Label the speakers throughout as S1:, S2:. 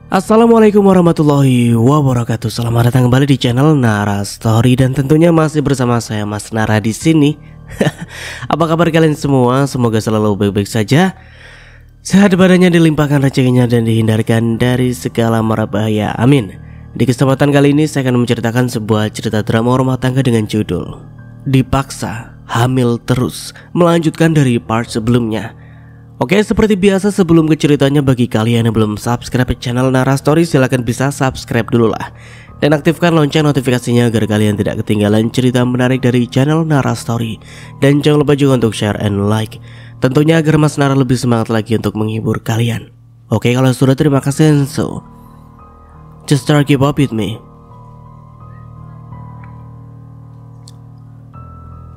S1: Assalamualaikum warahmatullahi wabarakatuh. Selamat datang kembali di channel Nara Story dan tentunya masih bersama saya Mas Nara di sini. Apa kabar kalian semua? Semoga selalu baik-baik saja. Sehat badannya, dilimpahkan rezekinya dan dihindarkan dari segala mara bahaya. Amin. Di kesempatan kali ini saya akan menceritakan sebuah cerita drama rumah tangga dengan judul Dipaksa Hamil Terus, melanjutkan dari part sebelumnya. Oke, seperti biasa sebelum ke ceritanya, bagi kalian yang belum subscribe channel Nara Story, silahkan bisa subscribe dulu lah. Dan aktifkan lonceng notifikasinya agar kalian tidak ketinggalan cerita menarik dari channel Nara Story. Dan jangan lupa juga untuk share and like, tentunya agar Mas Nara lebih semangat lagi untuk menghibur kalian. Oke, kalau sudah terima kasih. So, just start, keep up with me.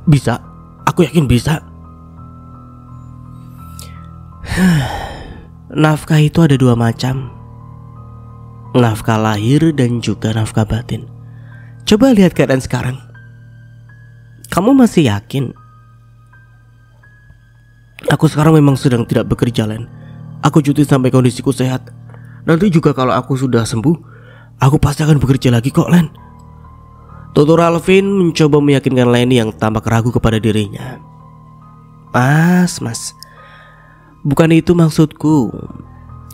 S1: Bisa, aku yakin bisa. Nafkah itu ada dua macam, nafkah lahir dan juga nafkah batin. Coba lihat keadaan sekarang. Kamu masih yakin? Aku sekarang memang sedang tidak bekerja, Len. Aku cuti sampai kondisiku sehat. Nanti juga kalau aku sudah sembuh, aku pasti akan bekerja lagi kok, Len. Tutur Alvin mencoba meyakinkan Leni yang tampak ragu kepada dirinya. Mas, bukan itu maksudku.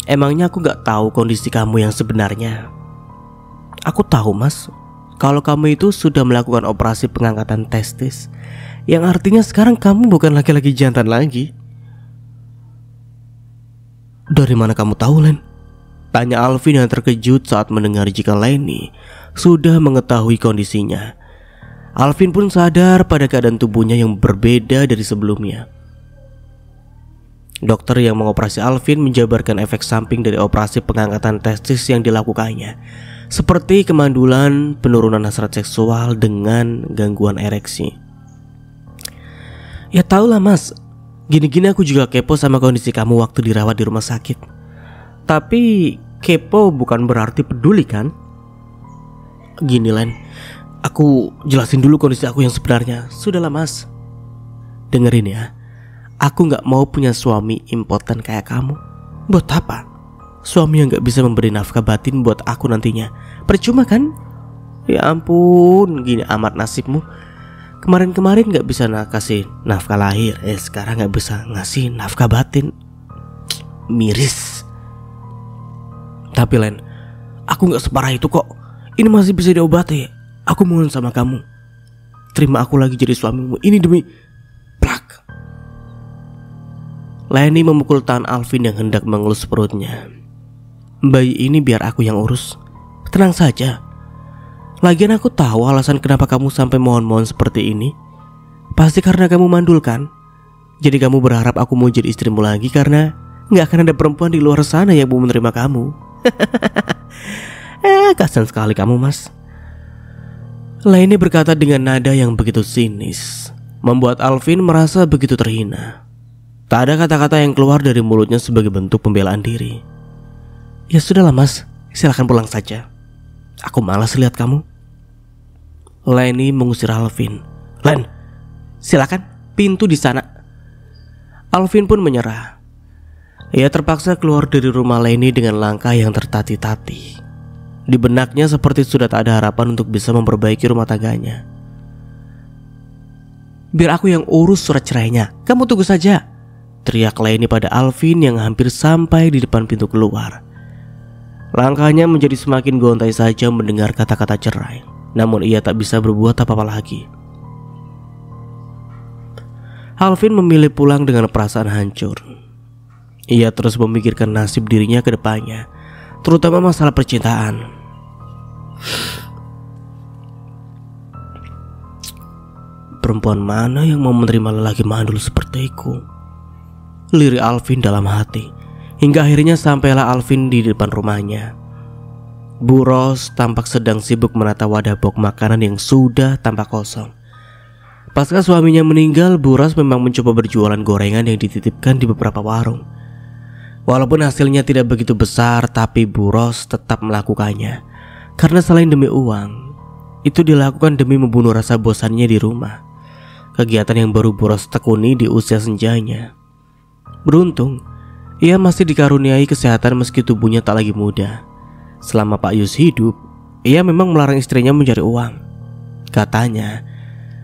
S1: Emangnya aku gak tahu kondisi kamu yang sebenarnya? Aku tahu, Mas, kalau kamu itu sudah melakukan operasi pengangkatan testis, yang artinya sekarang kamu bukan laki-laki jantan lagi. Dari mana kamu tahu, Len? Tanya Alvin yang terkejut saat mendengar jika Leni sudah mengetahui kondisinya. Alvin pun sadar pada keadaan tubuhnya yang berbeda dari sebelumnya. Dokter yang mengoperasi Alvin menjabarkan efek samping dari operasi pengangkatan testis yang dilakukannya, seperti kemandulan, penurunan hasrat seksual dengan gangguan ereksi. Ya tahulah, Mas, gini-gini aku juga kepo sama kondisi kamu waktu dirawat di rumah sakit. Tapi kepo bukan berarti peduli kan? Gini, Len, aku jelasin dulu kondisi aku yang sebenarnya. Sudahlah, Mas, dengerin ya. Aku gak mau punya suami impoten kayak kamu. Buat apa? Suami yang gak bisa memberi nafkah batin buat aku nantinya. Percuma kan? Ya ampun, gini amat nasibmu. Kemarin-kemarin gak bisa kasih nafkah lahir, sekarang gak bisa ngasih nafkah batin. Miris. Tapi Len, aku gak separah itu kok. Ini masih bisa diobati. Aku mohon sama kamu, terima aku lagi jadi suamimu. Ini demi plak. Leni memukul tangan Alvin yang hendak mengelus perutnya. Bayi ini biar aku yang urus. Tenang saja. Lagian aku tahu alasan kenapa kamu sampai mohon-mohon seperti ini. Pasti karena kamu mandul kan? Jadi kamu berharap aku mau jadi istrimu lagi karena gak akan ada perempuan di luar sana yang mau menerima kamu. Kasian sekali kamu, Mas. Leni berkata dengan nada yang begitu sinis, membuat Alvin merasa begitu terhina. Tak ada kata-kata yang keluar dari mulutnya sebagai bentuk pembelaan diri. Ya sudahlah, Mas, silakan pulang saja. Aku malas lihat kamu. Leni mengusir Alvin. Len, silakan, pintu di sana. Alvin pun menyerah. Ia terpaksa keluar dari rumah Leni dengan langkah yang tertati-tati. Di benaknya seperti sudah tak ada harapan untuk bisa memperbaiki rumah tangganya. Biar aku yang urus surat cerainya, kamu tunggu saja, teriak Leni pada Alvin yang hampir sampai di depan pintu keluar. Langkahnya menjadi semakin gontai saja mendengar kata-kata cerai. Namun ia tak bisa berbuat apa-apa lagi. Alvin memilih pulang dengan perasaan hancur. Ia terus memikirkan nasib dirinya ke depannya, terutama masalah percintaan. Perempuan mana yang mau menerima lelaki mandul sepertiku? Lirik Alvin dalam hati. Hingga akhirnya sampailah Alvin di depan rumahnya. Bu Ros tampak sedang sibuk menata wadah box makanan yang sudah tampak kosong. Pasca suaminya meninggal, Bu Ros memang mencoba berjualan gorengan yang dititipkan di beberapa warung. Walaupun hasilnya tidak begitu besar, tapi Bu Ros tetap melakukannya. Karena selain demi uang, itu dilakukan demi membunuh rasa bosannya di rumah. Kegiatan yang baru Bu Ros tekuni di usia senjanya. Beruntung, ia masih dikaruniai kesehatan meski tubuhnya tak lagi muda. selama Pak Yus hidup, ia memang melarang istrinya mencari uang. Katanya,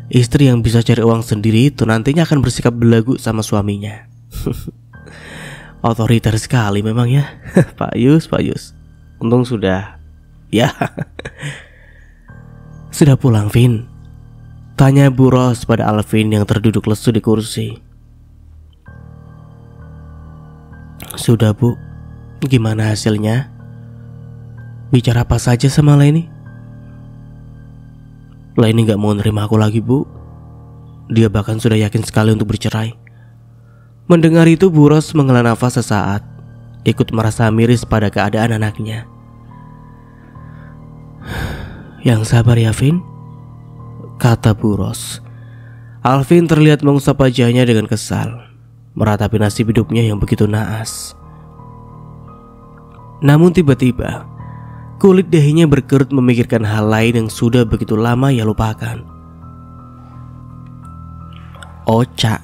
S1: istri yang bisa cari uang sendiri itu nantinya akan bersikap belagu sama suaminya. Otoriter sekali memang ya. Pak Yus. Untung sudah. Ya. Sudah pulang, Vin? Tanya Bu Ros pada Alvin yang terduduk lesu di kursi. Sudah, Bu. Gimana hasilnya? Bicara apa saja sama Leni? Leni gak mau nerima aku lagi, Bu. Dia bahkan sudah yakin sekali untuk bercerai. Mendengar itu, Bu Ros menghela nafas sesaat, ikut merasa miris pada keadaan anaknya. Yang sabar ya, Vin, kata Bu Ros. Alvin terlihat mengusap wajahnya dengan kesal, meratapi nasib hidupnya yang begitu naas. Namun tiba-tiba kulit dahinya berkerut memikirkan hal lain yang sudah begitu lama ia lupakan. Ocha.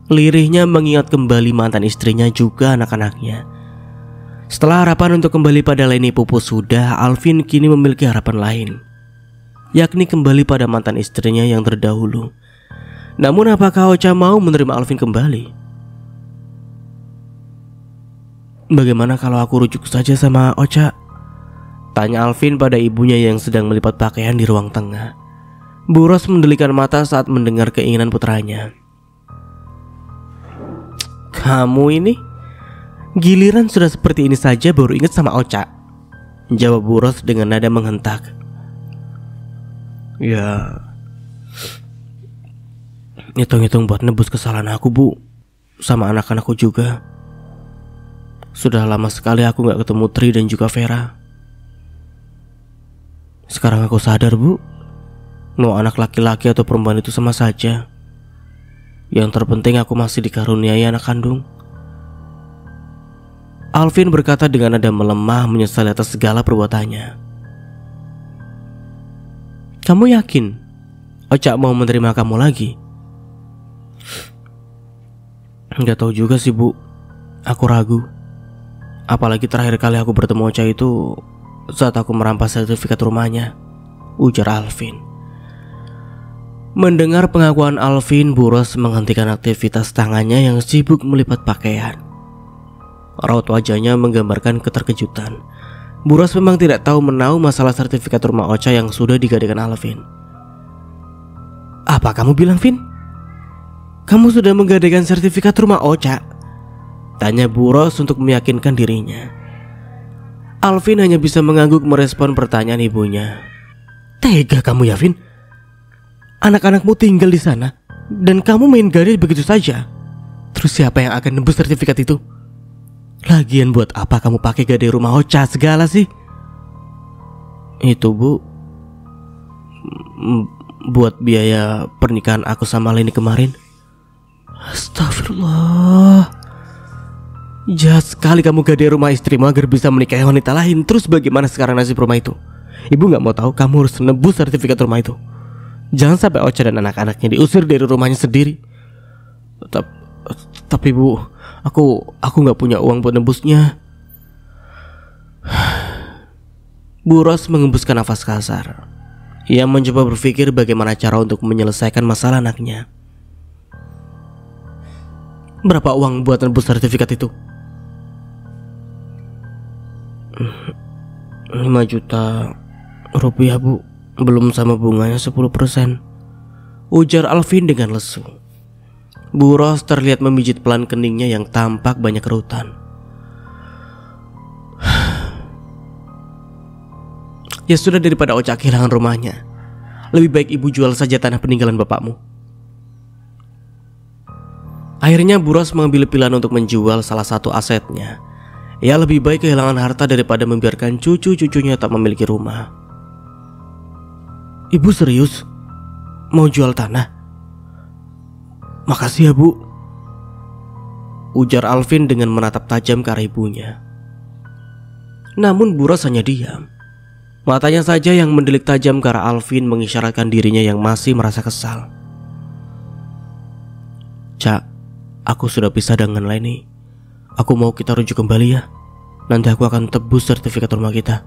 S1: Lirihnya mengingat kembali mantan istrinya juga anak-anaknya. Setelah harapan untuk kembali pada Leni pupus sudah, Alvin kini memiliki harapan lain, yakni kembali pada mantan istrinya yang terdahulu. Namun apakah Ocha mau menerima Alvin kembali? Bagaimana kalau aku rujuk saja sama Ocha? Tanya Alvin pada ibunya yang sedang melipat pakaian di ruang tengah. Bu Ros mendelikan mata saat mendengar keinginan putranya. Kamu ini giliran sudah seperti ini saja baru ingat sama Ocha, jawab Bu Ros dengan nada menghentak. Ya, hitung-hitung buat nebus kesalahan aku, Bu, sama anak-anakku juga. Sudah lama sekali aku gak ketemu Tri dan juga Vera. Sekarang aku sadar, Bu, mau anak laki-laki atau perempuan itu sama saja. Yang terpenting aku masih dikaruniai anak kandung. Alvin berkata dengan nada melemah, menyesali atas segala perbuatannya. Kamu yakin Ocha mau menerima kamu lagi? Gak tahu juga sih, Bu. Aku ragu. Apalagi terakhir kali aku bertemu Ocha itu saat aku merampas sertifikat rumahnya, ujar Alvin. Mendengar pengakuan Alvin, Bu Ros menghentikan aktivitas tangannya yang sibuk melipat pakaian. Raut wajahnya menggambarkan keterkejutan. Bu Ros memang tidak tahu menahu masalah sertifikat rumah Ocha yang sudah digadaikan Alvin. Apa kamu bilang, Vin? Kamu sudah menggadaikan sertifikat rumah Ocha? Tanya Bu Ros untuk meyakinkan dirinya. Alvin hanya bisa mengangguk merespon pertanyaan ibunya. Tega kamu ya, Vin? Anak-anakmu tinggal di sana dan kamu main gadai begitu saja. Terus siapa yang akan nembus sertifikat itu? Lagian buat apa kamu pakai gadai rumah Ocha segala sih? Itu, Bu, buat biaya pernikahan aku sama Leni kemarin. Astagfirullah. Jahat sekali kamu gadai rumah istrimu agar bisa menikahi wanita lain. Terus bagaimana sekarang nasib rumah itu? Ibu gak mau tahu, kamu harus menebus sertifikat rumah itu. Jangan sampai Ocha dan anak-anaknya diusir dari rumahnya sendiri. Tapi Bu, aku gak punya uang buat nebusnya. Bu Ros mengembuskan nafas kasar. Ia mencoba berpikir bagaimana cara untuk menyelesaikan masalah anaknya. Berapa uang buat nebus sertifikat itu? 5 juta rupiah, Bu. Belum sama bunganya 10%, ujar Alvin dengan lesu. Bu Ros terlihat memijit pelan keningnya yang tampak banyak kerutan. Ya sudah, daripada Ocha kehilangan rumahnya, lebih baik ibu jual saja tanah peninggalan bapakmu. Akhirnya Bu Ros mengambil pilihan untuk menjual salah satu asetnya. Ia lebih baik kehilangan harta daripada membiarkan cucu-cucunya tak memiliki rumah. Ibu serius mau jual tanah? Makasih ya, Bu, ujar Alvin dengan menatap tajam ke arah ibunya. Namun Bu Ros hanya diam. Matanya saja yang mendelik tajam ke arah Alvin mengisyaratkan dirinya yang masih merasa kesal. Cak, aku sudah pisah dengan Leni. Aku mau kita rujuk kembali ya. nanti aku akan tebus sertifikat rumah kita.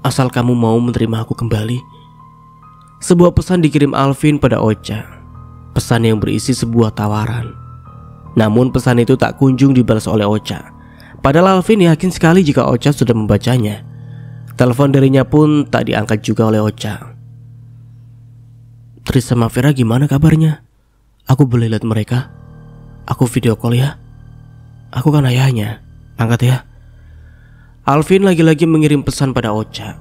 S1: Asal kamu mau menerima aku kembali. Sebuah pesan dikirim Alvin pada Ocha. Pesan yang berisi sebuah tawaran. Namun pesan itu tak kunjung dibalas oleh Ocha. Padahal Alvin yakin sekali jika Ocha sudah membacanya. Telepon darinya pun tak diangkat juga oleh Ocha. Tris sama Vera gimana kabarnya? Aku boleh lihat mereka? Aku video call ya? Aku kan ayahnya. Angkat ya. Alvin lagi-lagi mengirim pesan pada Ocha.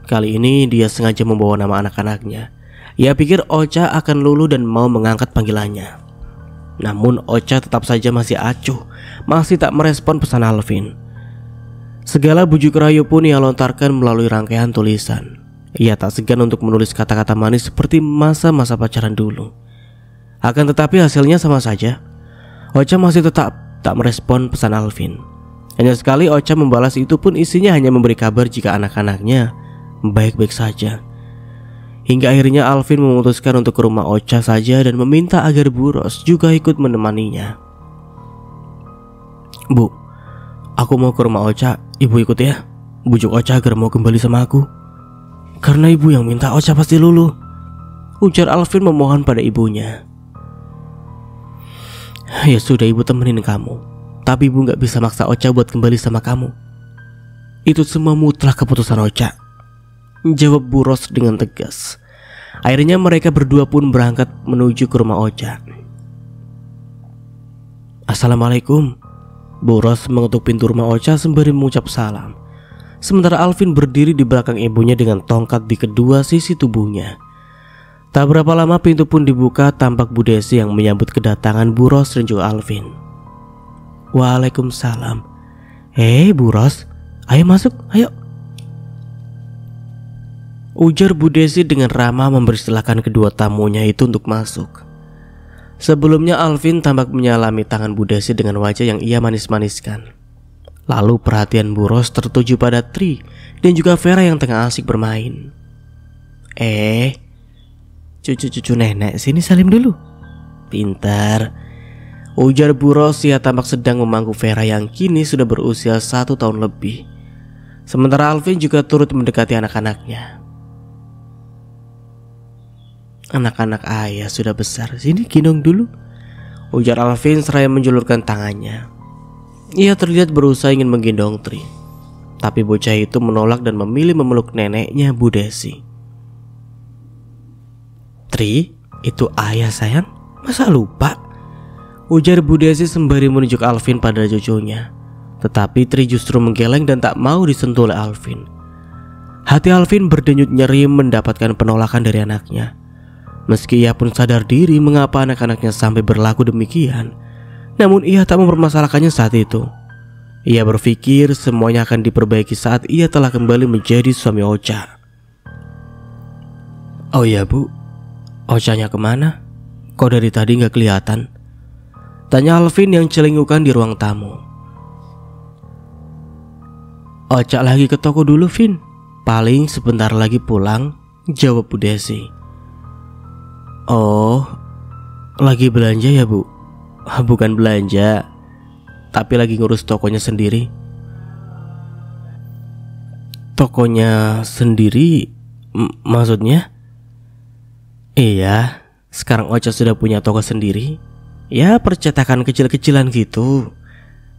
S1: Kali ini dia sengaja membawa nama anak-anaknya. Ia pikir Ocha akan luluh dan mau mengangkat panggilannya. Namun Ocha tetap saja masih acuh, masih tak merespon pesan Alvin. Segala bujuk rayu pun ia lontarkan melalui rangkaian tulisan. Ia tak segan untuk menulis kata-kata manis seperti masa-masa pacaran dulu. Akan tetapi hasilnya sama saja. Ocha masih tetap tak merespon pesan Alvin. Hanya sekali Ocha membalas, itu pun isinya hanya memberi kabar jika anak-anaknya baik-baik saja. Hingga akhirnya Alvin memutuskan untuk ke rumah Ocha saja dan meminta agar Bu Ros juga ikut menemaninya. Bu, aku mau ke rumah Ocha, ibu ikut ya. Bujuk Ocha agar mau kembali sama aku. Karena ibu yang minta, Ocha pasti luluh, ujar Alvin memohon pada ibunya. Ya sudah, ibu temenin kamu. Tapi ibu gak bisa maksa Ocha buat kembali sama kamu. Itu semua mutlak keputusan Ocha, jawab Bu Ros dengan tegas. Akhirnya mereka berdua pun berangkat menuju ke rumah Ocha. Assalamualaikum. Bu Ros mengetuk pintu rumah Ocha sembari mengucap salam. Sementara Alvin berdiri di belakang ibunya dengan tongkat di kedua sisi tubuhnya. Tak berapa lama pintu pun dibuka, tampak Bu Desi yang menyambut kedatangan Bu Ros dan juga Alvin. Waalaikumsalam. Bu Ros, ayo masuk, ayo, ujar Bu Desi dengan ramah mempersilahkan kedua tamunya itu untuk masuk. Sebelumnya Alvin tampak menyalami tangan Bu Desi dengan wajah yang ia manis-maniskan. Lalu perhatian Bu Ros tertuju pada Tri dan juga Vera yang tengah asik bermain. Cucu-cucu nenek, sini salim dulu. Pintar, ujar Bu Ros. Ia tampak sedang memangku Vera yang kini sudah berusia 1 tahun lebih. Sementara Alvin juga turut mendekati anak-anaknya. Anak-anak ayah sudah besar, sini gendong dulu, ujar Alvin seraya menjulurkan tangannya. Ia terlihat berusaha ingin menggendong Tri, tapi bocah itu menolak dan memilih memeluk neneknya Bu Desi. Tri, itu ayah sayang, masa lupa? Ujar Bu Desi sembari menunjuk Alvin pada cucunya. Tetapi Tri justru menggeleng dan tak mau disentuh oleh Alvin. Hati Alvin berdenyut nyeri mendapatkan penolakan dari anaknya. Meski ia pun sadar diri mengapa anak-anaknya sampai berlaku demikian, namun ia tak mempermasalahkannya saat itu. Ia berpikir semuanya akan diperbaiki saat ia telah kembali menjadi suami Ocha. Oh iya Bu, Ochanya kemana? Kok dari tadi gak kelihatan? Tanya Alvin yang celingukan di ruang tamu. Ocha lagi ke toko dulu, Vin. Paling sebentar lagi pulang, jawab Bu Desi. Oh, lagi belanja ya Bu? Bukan belanja, tapi lagi ngurus tokonya sendiri. Tokonya sendiri? Maksudnya? Iya, sekarang Ocha sudah punya toko sendiri. Ya, percetakan kecil-kecilan gitu.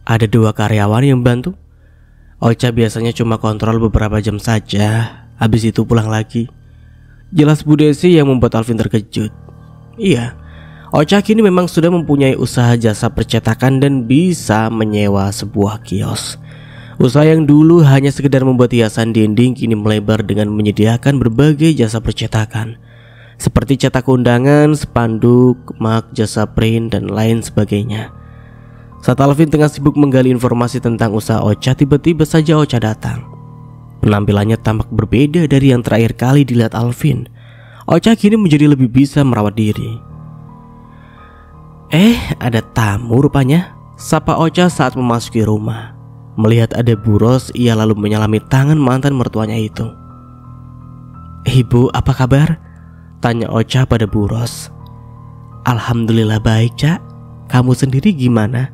S1: Ada 2 karyawan yang bantu. Ocha biasanya cuma kontrol beberapa jam saja, habis itu pulang lagi. Jelas Bu Desi yang membuat Alvin terkejut. Iya, Ocha kini memang sudah mempunyai usaha jasa percetakan dan bisa menyewa sebuah kios. Usaha yang dulu hanya sekedar membuat hiasan dinding kini melebar dengan menyediakan berbagai jasa percetakan, seperti cetak undangan, spanduk, mug, jasa print, dan lain sebagainya. Saat Alvin tengah sibuk menggali informasi tentang usaha Ocha, tiba-tiba saja Ocha datang. Penampilannya tampak berbeda dari yang terakhir kali dilihat Alvin. Ocha kini menjadi lebih bisa merawat diri. Ada tamu rupanya, sapa Ocha saat memasuki rumah. Melihat ada Bu Ros, ia lalu menyalami tangan mantan mertuanya itu. Ibu, apa kabar? Tanya Ocha pada Bu Ros. Alhamdulillah baik, Cak. Kamu sendiri gimana?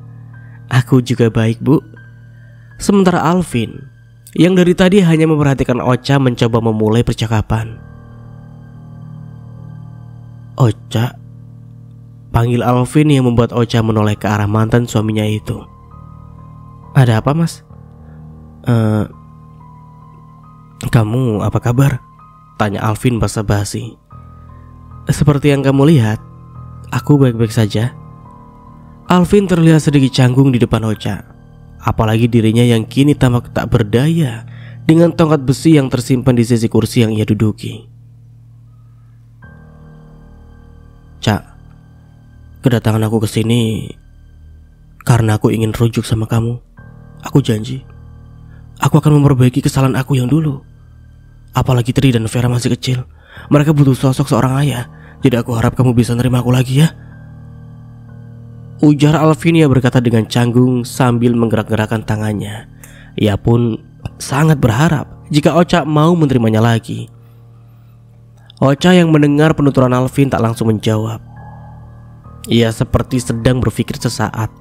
S1: Aku juga baik, Bu. Sementara Alvin yang dari tadi hanya memperhatikan Ocha mencoba memulai percakapan. Ocha, panggil Alvin yang membuat Ocha menoleh ke arah mantan suaminya itu. Ada apa, Mas? Kamu apa kabar? Tanya Alvin basa-basi. Seperti yang kamu lihat, aku baik-baik saja. Alvin terlihat sedikit canggung di depan Ocha. Apalagi dirinya yang kini tampak tak berdaya dengan tongkat besi yang tersimpan di sisi kursi yang ia duduki. Cak, kedatangan aku ke sini karena aku ingin rujuk sama kamu. Aku janji, aku akan memperbaiki kesalahan aku yang dulu. Apalagi Tri dan Vera masih kecil. Mereka butuh sosok seorang ayah. Jadi aku harap kamu bisa nerima aku lagi ya, ujar Alvinia berkata dengan canggung sambil menggerak-gerakkan tangannya. Ia pun sangat berharap jika Ocha mau menerimanya lagi. Ocha yang mendengar penuturan Alvin tak langsung menjawab. Ia seperti sedang berpikir sesaat.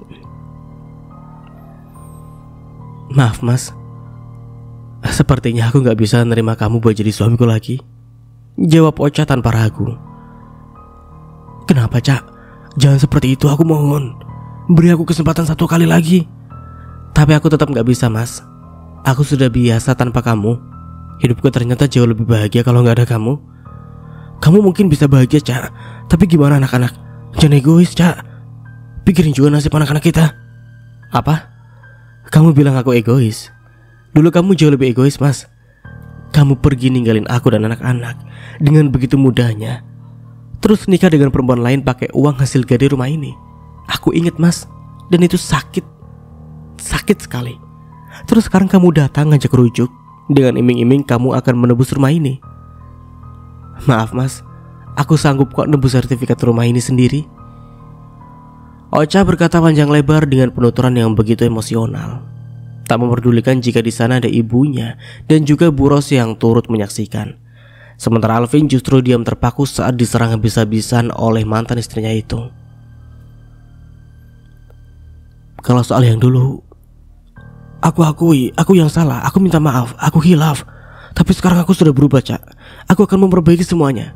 S1: Maaf Mas, sepertinya aku gak bisa nerima kamu buat jadi suamiku lagi, jawab Ocha tanpa ragu. Kenapa Cak? Jangan seperti itu, aku mohon. Beri aku kesempatan satu kali lagi. Tapi aku tetap gak bisa Mas. Aku sudah biasa tanpa kamu. Hidupku ternyata jauh lebih bahagia kalau gak ada kamu. Kamu mungkin bisa bahagia Cak, tapi gimana anak-anak? Jangan egois Cak. Pikirin juga nasib anak-anak kita. Apa? Kamu bilang aku egois? Dulu kamu jauh lebih egois Mas. Kamu pergi ninggalin aku dan anak-anak dengan begitu mudahnya, terus nikah dengan perempuan lain pakai uang hasil gade rumah ini. Aku inget Mas, dan itu sakit. Sakit sekali. Terus sekarang kamu datang ngajak rujuk dengan iming-iming kamu akan menebus rumah ini. Maaf Mas, aku sanggup kok nebus sertifikat rumah ini sendiri. Ocha berkata panjang lebar dengan penuturan yang begitu emosional, tak memperdulikan jika di sana ada ibunya dan juga Bu Ros yang turut menyaksikan. Sementara Alvin justru diam terpaku saat diserang habis-habisan oleh mantan istrinya itu. Kalau soal yang dulu, aku akui, aku yang salah, aku minta maaf, aku hilaf. Tapi sekarang aku sudah berubah Cak. Aku akan memperbaiki semuanya.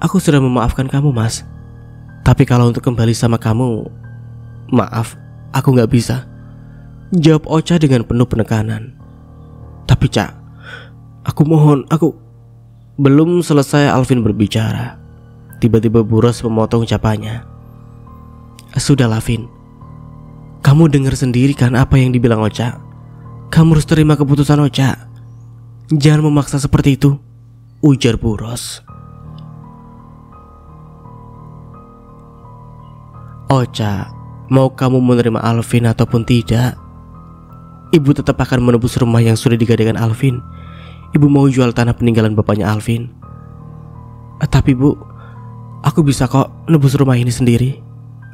S1: Aku sudah memaafkan kamu Mas. Tapi kalau untuk kembali sama kamu, maaf, aku gak bisa, jawab Ocha dengan penuh penekanan. Tapi Cak, aku mohon, aku... Belum selesai Alvin berbicara, tiba-tiba Bu Ros memotong ucapannya. Sudahlah Vin, kamu dengar sendiri kan apa yang dibilang Ocha. Kamu harus terima keputusan Ocha. Jangan memaksa seperti itu, ujar Bu Ros. Ocha, mau kamu menerima Alvin ataupun tidak, ibu tetap akan menebus rumah yang sudah digadaikan Alvin. Ibu mau jual tanah peninggalan bapaknya Alvin. Tapi Bu, aku bisa kok nebus rumah ini sendiri.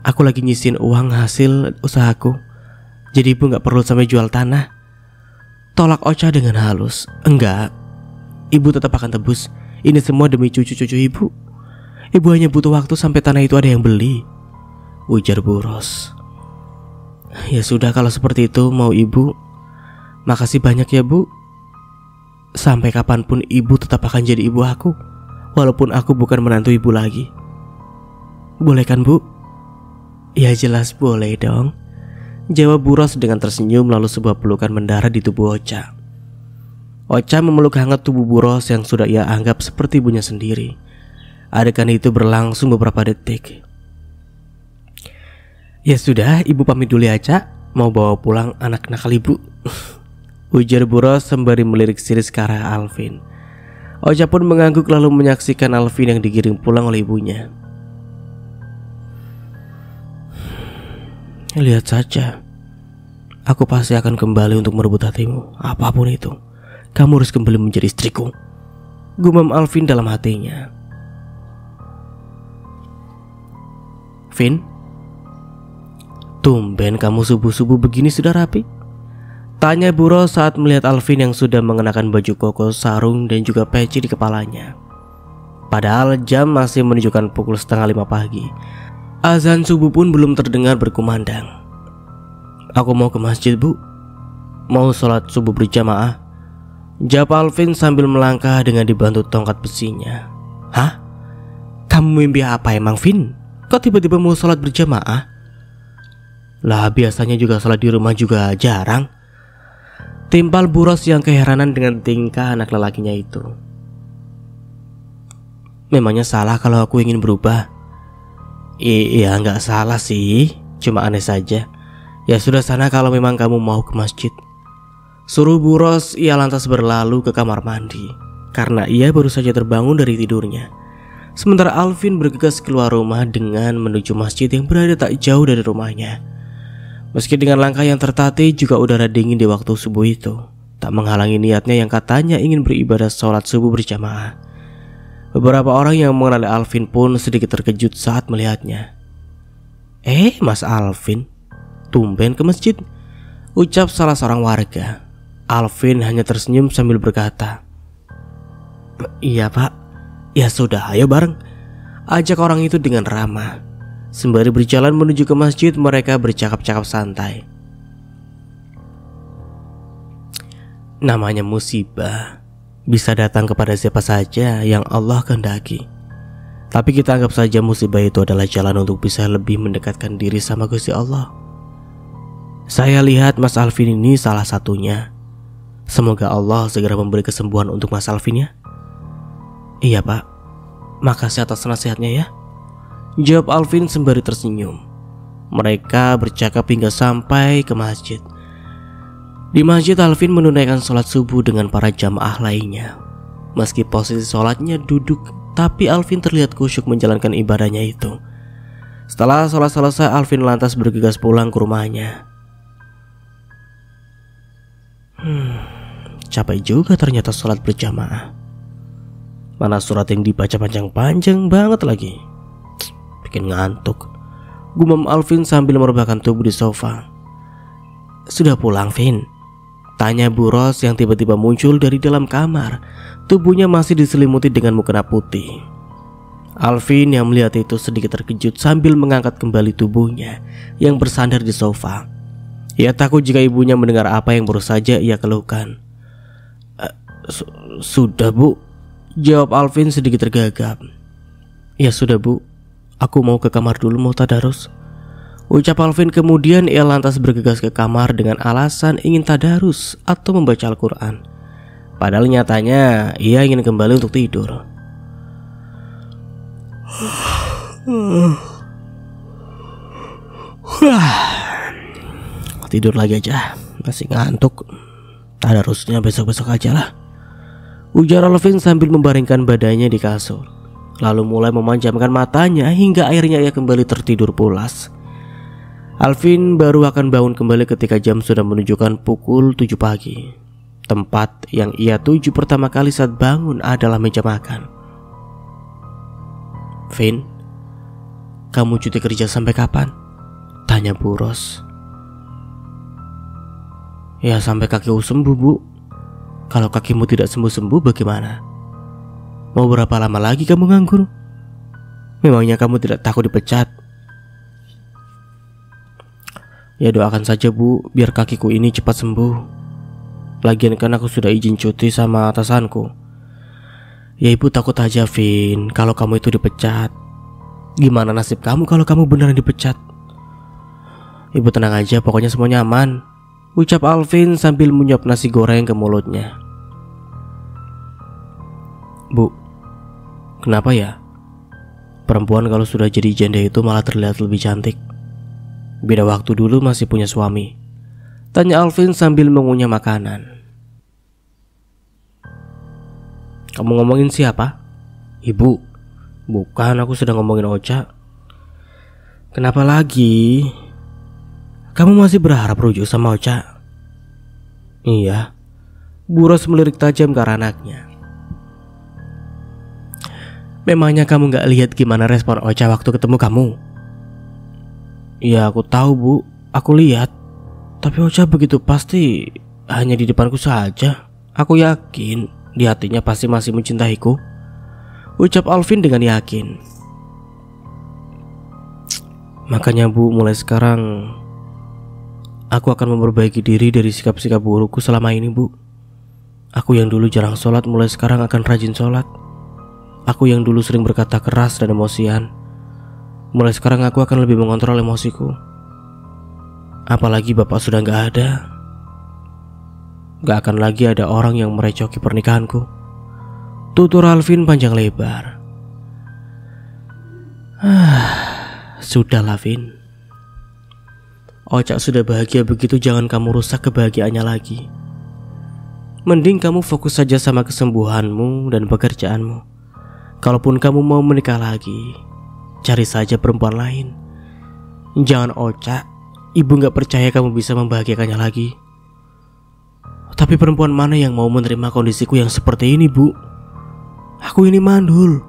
S1: Aku lagi nyisin uang hasil usahaku. Jadi ibu gak perlu sampai jual tanah, tolak Ocha dengan halus. Enggak, ibu tetap akan tebus. Ini semua demi cucu-cucu ibu. Ibu hanya butuh waktu sampai tanah itu ada yang beli, ujar Bu Ros. Ya sudah kalau seperti itu mau ibu. Makasih banyak ya Bu. Sampai kapanpun ibu tetap akan jadi ibu aku, walaupun aku bukan menantu ibu lagi. Boleh kan Bu? Ya jelas boleh dong, jawab Bu Ros dengan tersenyum lalu sebuah pelukan mendarat di tubuh Ocha. Ocha memeluk hangat tubuh Bu Ros yang sudah ia anggap seperti ibunya sendiri. Adegan itu berlangsung beberapa detik. Ya sudah, ibu pamit dulu ya Cak. Mau bawa pulang anak nakal ibu, ujar Bu Ros sembari melirik siris ke arah Alvin. Ocha pun mengangguk lalu menyaksikan Alvin yang digiring pulang oleh ibunya. Lihat saja, aku pasti akan kembali untuk merebut hatimu. Apapun itu, kamu harus kembali menjadi istriku, gumam Alvin dalam hatinya. Vin, tumben kamu subuh-subuh begini sudah rapi, tanya Bu Ros saat melihat Alvin yang sudah mengenakan baju koko, sarung dan juga peci di kepalanya. Padahal jam masih menunjukkan pukul 4:30 pagi. Azan subuh pun belum terdengar berkumandang. Aku mau ke masjid Bu, Mau sholat subuh berjamaah? Jawab Alvin sambil melangkah dengan dibantu tongkat besinya. Hah? Kamu mimpi apa emang, Vin? Kok tiba-tiba mau sholat berjamaah? Lah biasanya juga sholat di rumah juga jarang. Timpal Buros yang keheranan dengan tingkah anak lelakinya itu. Memangnya salah kalau aku ingin berubah? Iya nggak salah sih, cuma aneh saja. Ya sudah sana kalau memang kamu mau ke masjid. Suruh Buros. Ia lantas berlalu ke kamar mandi karena ia baru saja terbangun dari tidurnya. Sementara Alvin bergegas keluar rumah dengan menuju masjid yang berada tak jauh dari rumahnya. Meski dengan langkah yang tertatih, juga udara dingin di waktu subuh itu tak menghalangi niatnya yang katanya ingin beribadah sholat subuh berjamaah. Beberapa orang yang mengenali Alvin pun sedikit terkejut saat melihatnya. Mas Alvin, tumben ke masjid, ucap salah seorang warga. Alvin hanya tersenyum sambil berkata, Iya pak, ya sudah ayo bareng, ajak orang itu dengan ramah. Sembari berjalan menuju ke masjid, mereka bercakap-cakap santai. Namanya musibah bisa datang kepada siapa saja yang Allah kehendaki. Tapi kita anggap saja musibah itu adalah jalan untuk bisa lebih mendekatkan diri sama Gusti Allah. Saya lihat Mas Alvin ini salah satunya. Semoga Allah segera memberi kesembuhan untuk Mas Alvin ya. Iya pak, makasih atas nasihatnya ya, jawab Alvin sembari tersenyum. Mereka bercakap hingga sampai ke masjid. Di masjid Alvin menunaikan sholat subuh dengan para jamaah lainnya. Meski posisi sholatnya duduk, tapi Alvin terlihat khusyuk menjalankan ibadahnya itu. Setelah sholat selesai, Alvin lantas bergegas pulang ke rumahnya. Capek juga ternyata sholat berjamaah. Mana surat yang dibaca panjang-panjang banget lagi. Bikin ngantuk, gumam Alvin sambil merebahkan tubuh di sofa. Sudah pulang, Vin? Tanya Buros yang tiba-tiba muncul dari dalam kamar. Tubuhnya masih diselimuti dengan mukena putih. Alvin yang melihat itu sedikit terkejut sambil mengangkat kembali tubuhnya yang bersandar di sofa. Ia takut jika ibunya mendengar apa yang baru saja ia keluhkan. Sudah bu, jawab Alvin sedikit tergagap. Ya sudah bu, aku mau ke kamar dulu mau tadarus, ucap Alvin. Kemudian ia lantas bergegas ke kamar dengan alasan ingin tadarus atau membaca Al-Quran. Padahal nyatanya ia ingin kembali untuk tidur. Tidur lagi aja, masih ngantuk. Tadarusnya besok-besok aja lah, ujar Alvin sambil membaringkan badannya di kasur. Lalu mulai memanjamkan matanya hingga akhirnya ia kembali tertidur pulas. Alvin baru akan bangun kembali ketika jam sudah menunjukkan pukul 7 pagi. Tempat yang ia tuju pertama kali saat bangun adalah meja makan. Vin, kamu cuti kerja sampai kapan? Tanya Buros. Ya sampai kakiku sembuh bu. Kalau kakimu tidak sembuh-sembuh bagaimana? Mau berapa lama lagi kamu nganggur? Memangnya kamu tidak takut dipecat? Ya doakan saja bu, biar kakiku ini cepat sembuh. Lagian kan aku sudah izin cuti sama atasanku. Ya ibu takut aja Vin, kalau kamu itu dipecat. Gimana nasib kamu kalau kamu beneran dipecat? Ibu tenang aja, pokoknya semuanya aman, ucap Alvin sambil menyuap nasi goreng ke mulutnya. Bu, kenapa ya? Perempuan kalau sudah jadi janda itu malah terlihat lebih cantik. Beda waktu dulu masih punya suami, tanya Alvin sambil mengunyah makanan. Kamu ngomongin siapa? Ibu. Bukan, aku sedang ngomongin Ocha. Kenapa lagi? Kamu masih berharap rujuk sama Ocha? Iya. Buros melirik tajam ke arah anaknya. Memangnya kamu gak lihat gimana respon Ocha waktu ketemu kamu? Iya aku tahu bu, aku lihat. Tapi Ocha begitu pasti hanya di depanku saja. Aku yakin di hatinya pasti masih mencintaiku, ucap Alvin dengan yakin. Makanya bu, mulai sekarang Aku akan memperbaiki diri dari sikap-sikap burukku selama ini, Bu. Aku yang dulu jarang sholat mulai sekarang akan rajin sholat. Aku yang dulu sering berkata keras dan emosian, mulai sekarang aku akan lebih mengontrol emosiku. Apalagi bapak sudah gak ada. Gak akan lagi ada orang yang merecoki pernikahanku. Tutur Alvin panjang lebar. Sudahlah, Vin. Ocak sudah bahagia begitu, jangan kamu rusak kebahagiaannya lagi. Mending kamu fokus saja sama kesembuhanmu dan pekerjaanmu. Kalaupun kamu mau menikah lagi, cari saja perempuan lain. Jangan Ocak, ibu gak percaya kamu bisa membahagiakannya lagi. Tapi perempuan mana yang mau menerima kondisiku yang seperti ini, Bu? Aku ini mandul,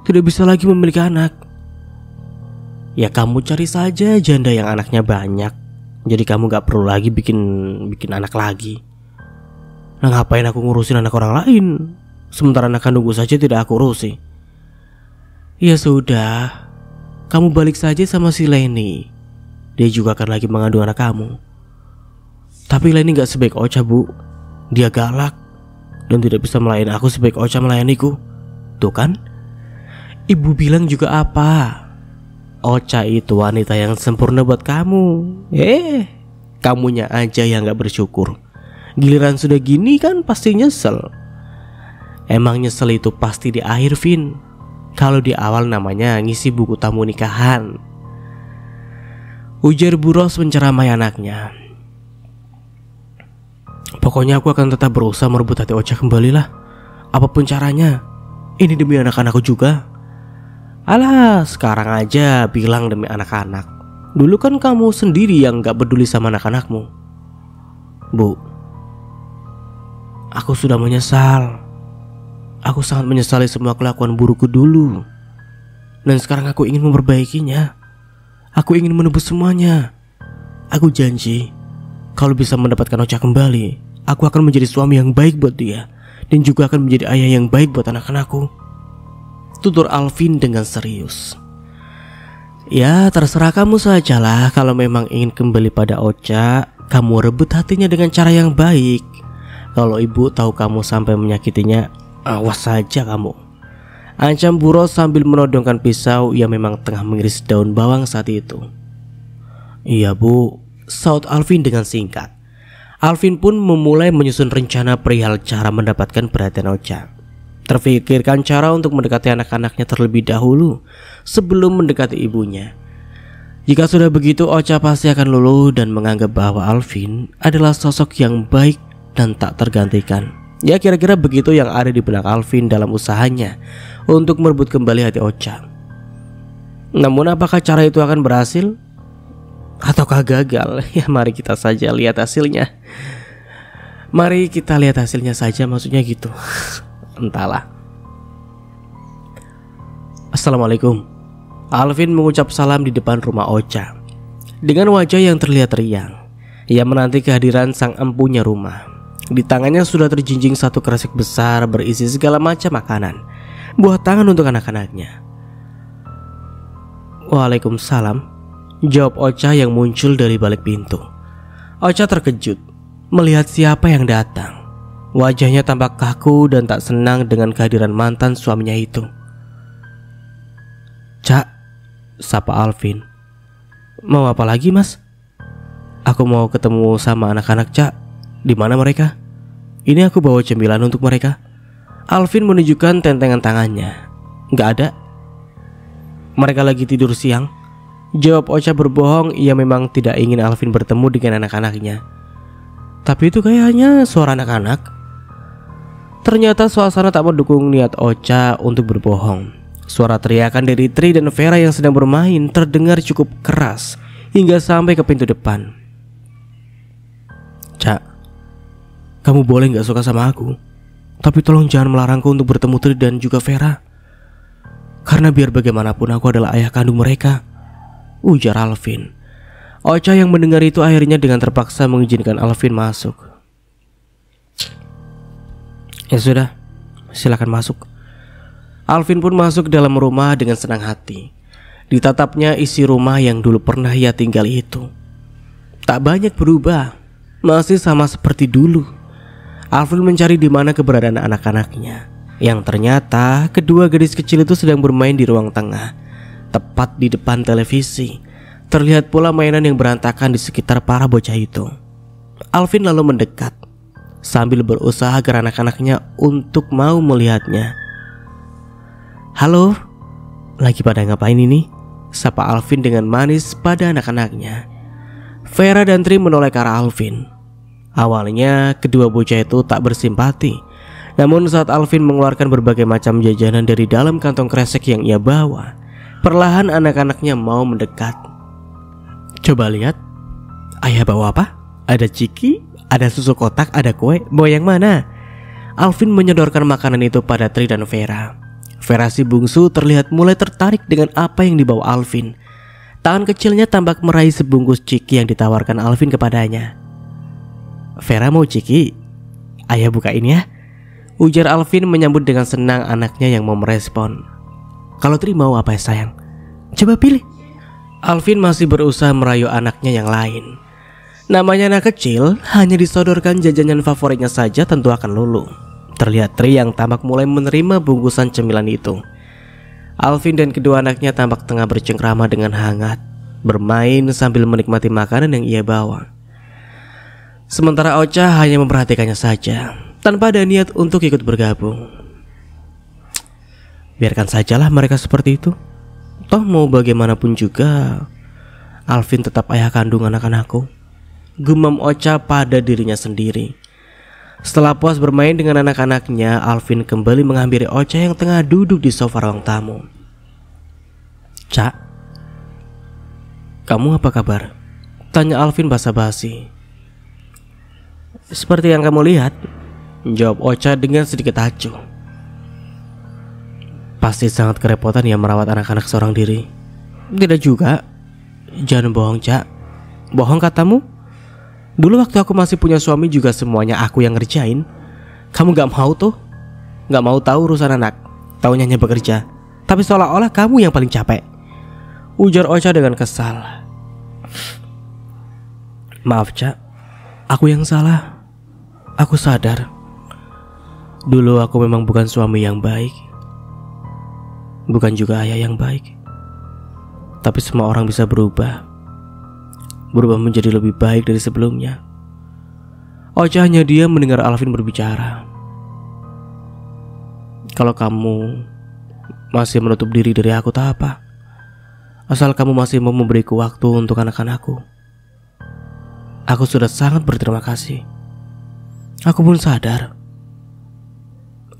S1: tidak bisa lagi memiliki anak. Ya kamu cari saja janda yang anaknya banyak, jadi kamu gak perlu lagi bikin anak lagi. Nah ngapain aku ngurusin anak orang lain, sementara anak kandungku saja tidak aku urusi. Ya sudah, kamu balik saja sama si Leni. Dia juga akan lagi mengandung anak kamu. Tapi Leni gak sebaik Ocha, Bu. Dia galak dan tidak bisa melayani aku sebaik Ocha melayaniku. Tuh kan, ibu bilang juga apa? Ocha itu wanita yang sempurna buat kamu. Kamunya aja yang gak bersyukur. Giliran sudah gini kan pasti nyesel. Emang nyesel itu pasti di akhir, Vin. Kalau di awal namanya ngisi buku tamu nikahan, ujar Bu Ros menceramai anaknya. Pokoknya aku akan tetap berusaha merebut hati Ocha kembali lah, apapun caranya. Ini demi anak-anakku juga. Alah, sekarang aja bilang demi anak-anak. Dulu kan kamu sendiri yang gak peduli sama anak-anakmu. Bu, aku sudah menyesal. Aku sangat menyesali semua kelakuan burukku dulu. Dan sekarang aku ingin memperbaikinya. Aku ingin menebus semuanya. Aku janji, kalau bisa mendapatkan Ocha kembali, aku akan menjadi suami yang baik buat dia, dan juga akan menjadi ayah yang baik buat anak-anakku. Tutur Alvin dengan serius. Ya terserah kamu sajalah. Kalau memang ingin kembali pada Ocha, kamu rebut hatinya dengan cara yang baik. Kalau ibu tahu kamu sampai menyakitinya, awas saja kamu, ancam Bu Ros sambil menodongkan pisau yang memang tengah mengiris daun bawang saat itu. Iya Bu, saut Alvin dengan singkat. Alvin pun memulai menyusun rencana perihal cara mendapatkan perhatian Ocha. Terfikirkan cara untuk mendekati anak-anaknya terlebih dahulu sebelum mendekati ibunya. Jika sudah begitu, Ocha pasti akan luluh dan menganggap bahwa Alvin adalah sosok yang baik dan tak tergantikan. Ya kira-kira begitu yang ada di benak Alvin dalam usahanya untuk merebut kembali hati Ocha. Namun apakah cara itu akan berhasil ataukah gagal? Ya mari kita saja lihat hasilnya. Mari kita lihat hasilnya saja, maksudnya gitu. Entahlah. Assalamualaikum. Alvin mengucap salam di depan rumah Ocha dengan wajah yang terlihat riang. Ia menanti kehadiran sang empunya rumah. Di tangannya sudah terjinjing satu kresek besar berisi segala macam makanan, buah tangan untuk anak-anaknya. Waalaikumsalam, jawab Ocha yang muncul dari balik pintu. Ocha terkejut melihat siapa yang datang. Wajahnya tampak kaku dan tak senang dengan kehadiran mantan suaminya itu. Cak, sapa Alvin. Mau apa lagi, Mas? Aku mau ketemu sama anak-anak, Cak. Di mana mereka? Ini aku bawa cemilan untuk mereka. Alvin menunjukkan tentengan tangannya. Gak ada. Mereka lagi tidur siang, jawab Ocha berbohong. Ia memang tidak ingin Alvin bertemu dengan anak-anaknya. Tapi itu kayaknya suara anak-anak. Ternyata suasana tak mendukung niat Ocha untuk berbohong. Suara teriakan dari Tri dan Vera yang sedang bermain terdengar cukup keras hingga sampai ke pintu depan. Cak, kamu boleh gak suka sama aku, tapi tolong jangan melarangku untuk bertemu Tri dan juga Vera. Karena biar bagaimanapun aku adalah ayah kandung mereka, ujar Alvin. Ocha yang mendengar itu akhirnya dengan terpaksa mengizinkan Alvin masuk. Ya sudah, silakan masuk. Alvin pun masuk dalam rumah dengan senang hati. Ditatapnya isi rumah yang dulu pernah ia tinggal itu. tak banyak berubah, masih sama seperti dulu. Alvin mencari di mana keberadaan anak-anaknya, yang ternyata kedua gadis kecil itu sedang bermain di ruang tengah, tepat di depan televisi. Terlihat pula mainan yang berantakan di sekitar para bocah itu. Alvin lalu mendekat sambil berusaha agar anak-anaknya untuk mau melihatnya. "Halo, lagi pada ngapain ini?" sapa Alvin dengan manis pada anak-anaknya. Vera dan Tri menoleh ke arah Alvin. Awalnya kedua bocah itu tak bersimpati, namun saat Alvin mengeluarkan berbagai macam jajanan dari dalam kantong kresek yang ia bawa, perlahan anak-anaknya mau mendekat. "Coba lihat, ayah bawa apa? Ada ciki, ada susu kotak, ada kue. Mau yang mana?" Alvin menyodorkan makanan itu pada Tri dan Vera. Vera si bungsu terlihat mulai tertarik dengan apa yang dibawa Alvin. Tangan kecilnya tampak meraih sebungkus ciki yang ditawarkan Alvin kepadanya. "Vera mau ciki? Ayah bukain ya," ujar Alvin menyambut dengan senang anaknya yang mau merespon. "Kalau Tri mau apa ya sayang? Coba pilih." Alvin masih berusaha merayu anaknya yang lain. Namanya anak kecil, hanya disodorkan jajanan favoritnya saja tentu akan luluh. Terlihat Tri yang tampak mulai menerima bungkusan cemilan itu. Alvin dan kedua anaknya tampak tengah bercengkrama dengan hangat, bermain sambil menikmati makanan yang ia bawa. Sementara Ocha hanya memperhatikannya saja, tanpa ada niat untuk ikut bergabung. Biarkan sajalah mereka seperti itu. Toh mau bagaimanapun juga, Alvin tetap ayah kandung anak-anakku, gumam Ocha pada dirinya sendiri. Setelah puas bermain dengan anak-anaknya, Alvin kembali menghampiri Ocha yang tengah duduk di sofa ruang tamu. "Cak, kamu apa kabar?" tanya Alvin basa-basi. "Seperti yang kamu lihat," jawab Ocha dengan sedikit acuh. "Pasti sangat kerepotan ya merawat anak-anak seorang diri." "Tidak juga." "Jangan bohong, Cak." "Bohong katamu? Dulu waktu aku masih punya suami juga semuanya aku yang ngerjain. Kamu gak mau tuh? Gak mau tahu urusan anak, taunya hanya bekerja. Tapi seolah-olah kamu yang paling capek," ujar Ocha dengan kesal. "Maaf Cak, aku yang salah. Aku sadar dulu aku memang bukan suami yang baik, bukan juga ayah yang baik. Tapi semua orang bisa berubah menjadi lebih baik dari sebelumnya." Ocha hanya diam mendengar Alvin berbicara. "Kalau kamu masih menutup diri dari aku tak apa, asal kamu masih mau memberiku waktu untuk anak-anakku. Aku sudah sangat berterima kasih. Aku pun sadar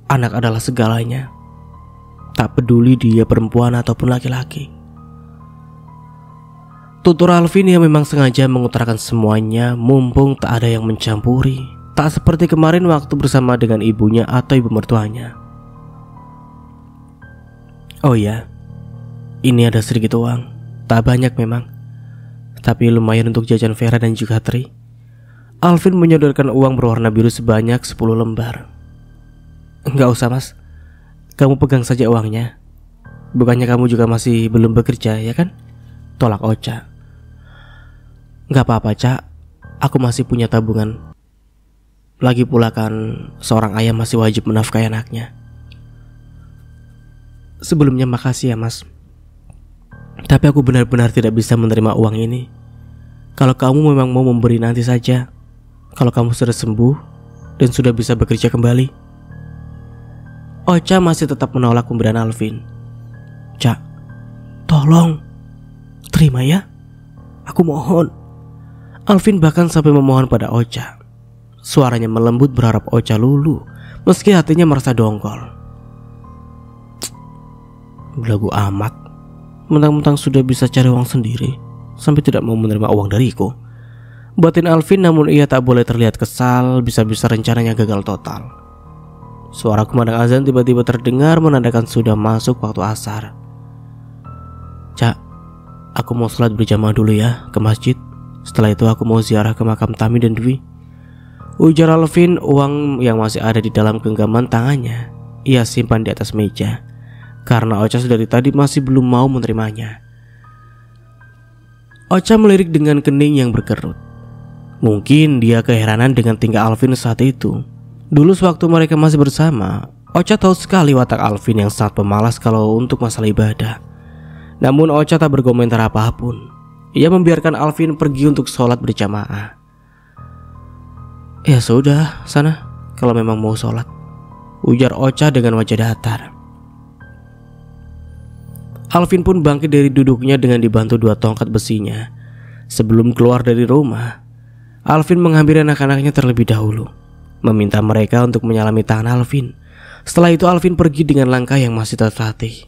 S1: anak adalah segalanya, tak peduli dia perempuan ataupun laki-laki." Tutur Alvin yang memang sengaja mengutarakan semuanya mumpung tak ada yang mencampuri, tak seperti kemarin waktu bersama dengan ibunya atau ibu mertuanya. "Oh ya, ini ada sedikit uang, tak banyak memang, tapi lumayan untuk jajan Vera dan juga Tri." Alvin menyodorkan uang berwarna biru sebanyak 10 lembar. "Enggak usah mas, kamu pegang saja uangnya. Bukannya kamu juga masih belum bekerja ya kan?" tolak Ocha. "Gak apa-apa Cak, aku masih punya tabungan. Lagi pula kan seorang ayah masih wajib menafkahi anaknya." "Sebelumnya makasih ya mas, tapi aku benar-benar tidak bisa menerima uang ini. Kalau kamu memang mau memberi nanti saja, kalau kamu sudah sembuh dan sudah bisa bekerja kembali." Ocha masih tetap menolak pemberian Alvin. "Cak, tolong, terima ya, aku mohon." Alvin bahkan sampai memohon pada Ocha. Suaranya melembut berharap Ocha luluh, meski hatinya merasa dongkol. "Belagu amat, mentang-mentang sudah bisa cari uang sendiri, sampai tidak mau menerima uang dariku," batin Alvin, namun ia tak boleh terlihat kesal, bisa-bisa rencananya gagal total. Suara kumandang azan tiba-tiba terdengar menandakan sudah masuk waktu asar. "Cak, aku mau sholat berjamaah dulu ya ke masjid. Setelah itu aku mau ziarah ke makam Tami dan Dwi," ujar Alvin. Uang yang masih ada di dalam genggaman tangannya ia simpan di atas meja, karena Ocha dari tadi masih belum mau menerimanya. Ocha melirik dengan kening yang berkerut. Mungkin dia keheranan dengan tingkah Alvin saat itu. Dulu sewaktu mereka masih bersama, Ocha tahu sekali watak Alvin yang sangat pemalas kalau untuk masalah ibadah. Namun Ocha tak berkomentar apapun. Ia membiarkan Alvin pergi untuk sholat berjamaah. Ya sudah, sana kalau memang mau sholat, ujar Ocha dengan wajah datar. Alvin pun bangkit dari duduknya dengan dibantu 2 tongkat besinya. Sebelum keluar dari rumah, Alvin menghampiri anak-anaknya terlebih dahulu, meminta mereka untuk menyalami tangan Alvin. Setelah itu Alvin pergi dengan langkah yang masih tertatih.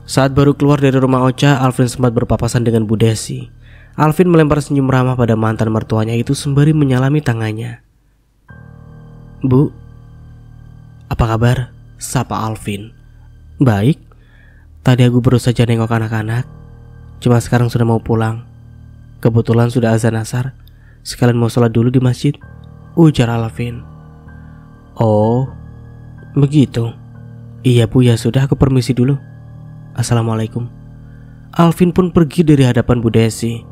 S1: Saat baru keluar dari rumah Ocha, Alvin sempat berpapasan dengan Bu Desi. Alvin melempar senyum ramah pada mantan mertuanya itu sembari menyalami tangannya. "Bu, apa kabar?" sapa Alvin. "Baik, tadi aku baru saja nengok anak-anak. Cuma sekarang sudah mau pulang. Kebetulan sudah azan asar. Sekalian mau sholat dulu di masjid," ujar Alvin. "Oh, begitu. Iya Bu, ya sudah, aku permisi dulu. Assalamualaikum." Alvin pun pergi dari hadapan Bu Desi.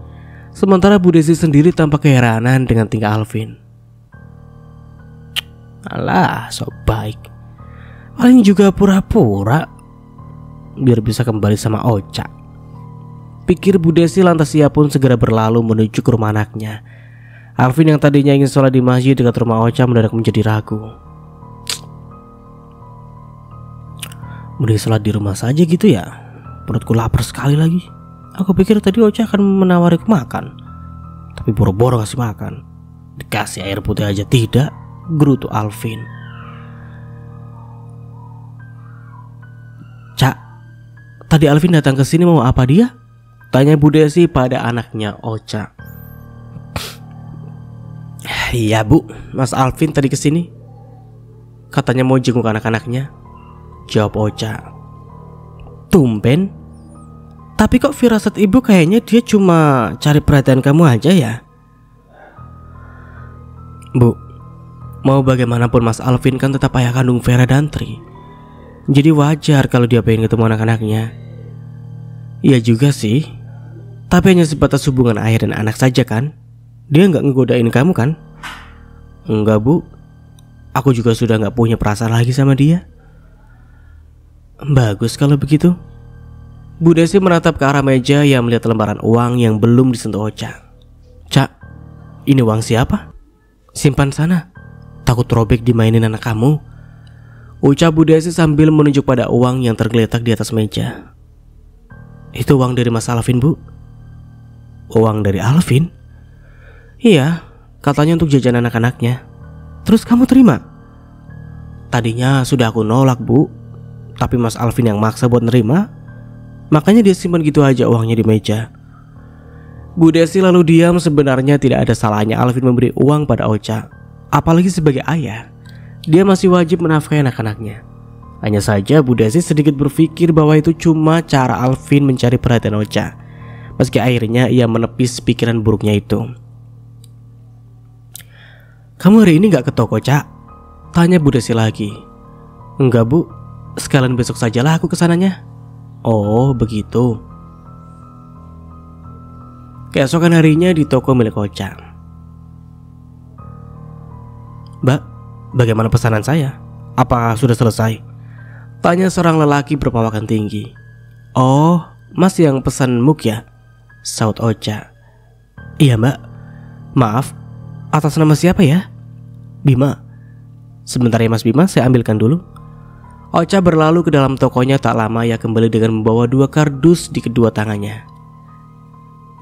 S1: Sementara Bu Desi sendiri tampak keheranan dengan tingkah Alvin. "Alah, so baik. Paling juga pura-pura biar bisa kembali sama Ocha," pikir Bu Desi. Lantas ia pun segera berlalu menuju ke rumah anaknya. Alvin yang tadinya ingin sholat di masjid dekat rumah Ocha mendadak menjadi ragu. Mending sholat di rumah saja gitu ya. Perutku lapar sekali lagi. Aku pikir tadi Ocha akan menawariku makan, tapi boro-boro kasih makan. Dikasih air putih aja tidak, gerutu Alvin. "Cak, tadi Alvin datang ke sini mau apa dia?" tanya Bu Desi pada anaknya Ocha. "Iya Bu, Mas Alvin tadi kesini. Katanya mau jenguk anak-anaknya," jawab Ocha. "Tumben. Tapi kok firasat ibu kayaknya dia cuma cari perhatian kamu aja ya?" "Bu, mau bagaimanapun Mas Alvin kan tetap ayah kandung Vera dan Tri. Jadi wajar kalau dia pengen ketemu anak-anaknya." "Iya juga sih. Tapi hanya sebatas hubungan ayah dan anak saja kan? Dia nggak ngegodain kamu kan?" "Enggak Bu. Aku juga sudah nggak punya perasaan lagi sama dia." "Bagus kalau begitu." Bu Desi menatap ke arah meja yang melihat lembaran uang yang belum disentuh Ocha. "Cak, ini uang siapa? Simpan sana. Takut robek dimainin anak kamu," ucap Bu Desi sambil menunjuk pada uang yang tergeletak di atas meja. "Itu uang dari Mas Alvin Bu." "Uang dari Alvin?" "Iya, katanya untuk jajan anak-anaknya. Terus kamu terima?" "Tadinya sudah aku nolak Bu, tapi Mas Alvin yang maksa buat nerima. Makanya dia simpan gitu aja uangnya di meja." Bu Desi lalu diam. Sebenarnya tidak ada salahnya Alvin memberi uang pada Ocha. Apalagi sebagai ayah, dia masih wajib menafkahi anak-anaknya. Hanya saja Bu Desi sedikit berpikir bahwa itu cuma cara Alvin mencari perhatian Ocha. Meski akhirnya ia menepis pikiran buruknya itu. "Kamu hari ini gak ke toko, Cak?" tanya Bu Desi lagi. "Enggak Bu, sekalian besok sajalah aku kesananya." "Oh begitu." Keesokan harinya di toko milik Ocha. "Mbak, bagaimana pesanan saya? Apa sudah selesai?" tanya seorang lelaki berpawakan tinggi. "Oh, Mas yang pesan muk ya?" saut Ocha. "Iya Mbak. Maaf, atas nama siapa ya?" "Bima." "Sebentar ya Mas Bima, saya ambilkan dulu." Ocha berlalu ke dalam tokonya. Tak lama ia kembali dengan membawa 2 kardus di kedua tangannya.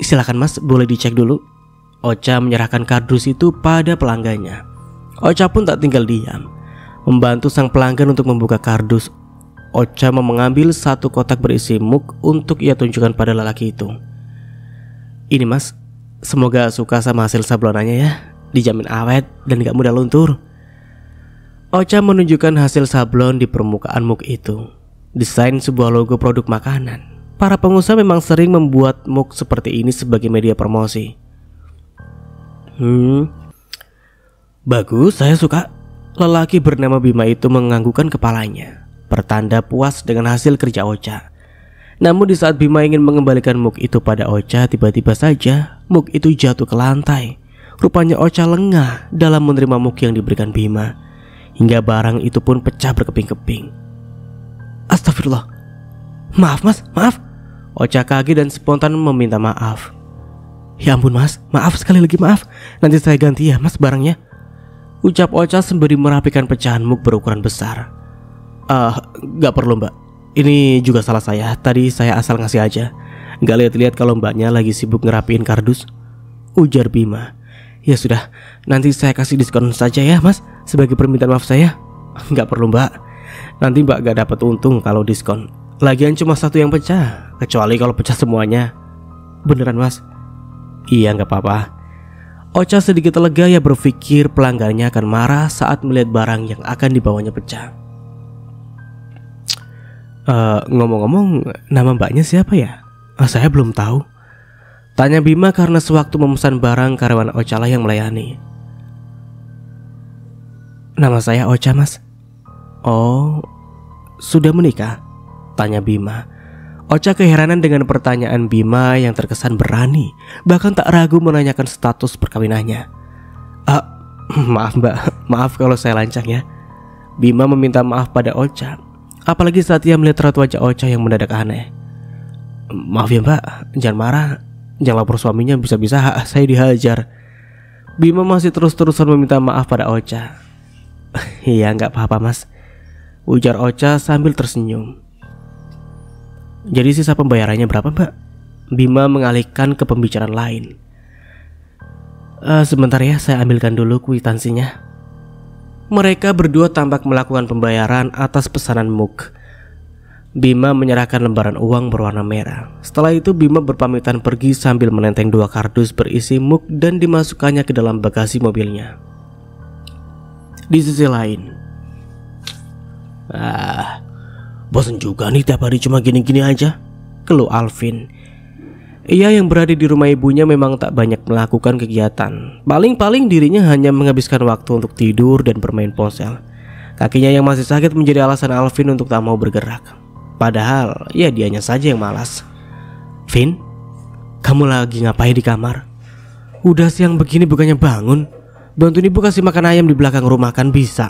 S1: "Silakan Mas, boleh dicek dulu." Ocha menyerahkan kardus itu pada pelanggannya. Ocha pun tak tinggal diam, membantu sang pelanggan untuk membuka kardus. Ocha mengambil 1 kotak berisi muk untuk ia tunjukkan pada lelaki itu. "Ini Mas, semoga suka sama hasil sablonannya ya. Dijamin awet dan gak mudah luntur." Ocha menunjukkan hasil sablon di permukaan muk itu. Desain sebuah logo produk makanan. Para pengusaha memang sering membuat muk seperti ini sebagai media promosi. Bagus, saya suka." Lelaki bernama Bima itu menganggukkan kepalanya, pertanda puas dengan hasil kerja Ocha. Namun di saat Bima ingin mengembalikan muk itu pada Ocha, tiba-tiba saja muk itu jatuh ke lantai. Rupanya Ocha lengah dalam menerima muk yang diberikan Bima, hingga barang itu pun pecah berkeping-keping. Astagfirullah. Maaf mas, maaf. Ocha kaget dan spontan meminta maaf. Ya ampun mas, maaf sekali lagi, maaf. Nanti saya ganti ya mas barangnya, ucap Ocha sembari merapikan pecahan muk berukuran besar. Gak perlu mbak, ini juga salah saya. Tadi saya asal ngasih aja, gak lihat-lihat kalau mbaknya lagi sibuk ngerapiin kardus, ujar Bima. Ya sudah, nanti saya kasih diskon saja ya mas, sebagai permintaan maaf saya. Gak perlu mbak, nanti mbak gak dapat untung kalau diskon. Lagian cuma satu yang pecah, kecuali kalau pecah semuanya. Beneran mas? Iya gak apa-apa. Ocha sedikit lega, ya berpikir pelanggannya akan marah saat melihat barang yang akan dibawanya pecah. Ngomong-ngomong, nama mbaknya siapa ya? Saya belum tahu, tanya Bima karena sewaktu memesan barang karyawan Ocha lah yang melayani. Nama saya Ocha mas. Oh, sudah menikah? Tanya Bima. Ocha keheranan dengan pertanyaan Bima yang terkesan berani, bahkan tak ragu menanyakan status perkawinannya. Maaf mbak, maaf kalau saya lancang ya. Bima meminta maaf pada Ocha, apalagi saat ia melihat raut wajah Ocha yang mendadak aneh. Maaf ya mbak, jangan marah, jangan lapor suaminya, bisa-bisa saya dihajar. Bima masih terus-terusan meminta maaf pada Ocha. Iya gak apa-apa mas, ujar Ocha sambil tersenyum. Jadi sisa pembayarannya berapa mbak? Bima mengalihkan ke pembicaraan lain. Sebentar ya, saya ambilkan dulu kwitansinya. Mereka berdua tampak melakukan pembayaran atas pesanan muk. Bima menyerahkan lembaran uang berwarna merah. Setelah itu Bima berpamitan pergi sambil menenteng 2 kardus berisi muk dan dimasukkannya ke dalam bagasi mobilnya. Di sisi lain, bosan juga nih tiap hari cuma gini-gini aja, keluh Alvin. Ia yang berada di rumah ibunya memang tak banyak melakukan kegiatan. Paling-paling dirinya hanya menghabiskan waktu untuk tidur dan bermain ponsel. Kakinya yang masih sakit menjadi alasan Alvin untuk tak mau bergerak. Padahal ya dianya saja yang malas. Vin, kamu lagi ngapain di kamar? Udah siang begini bukannya bangun? Bantuin ibu kasih makan ayam di belakang rumah kan bisa,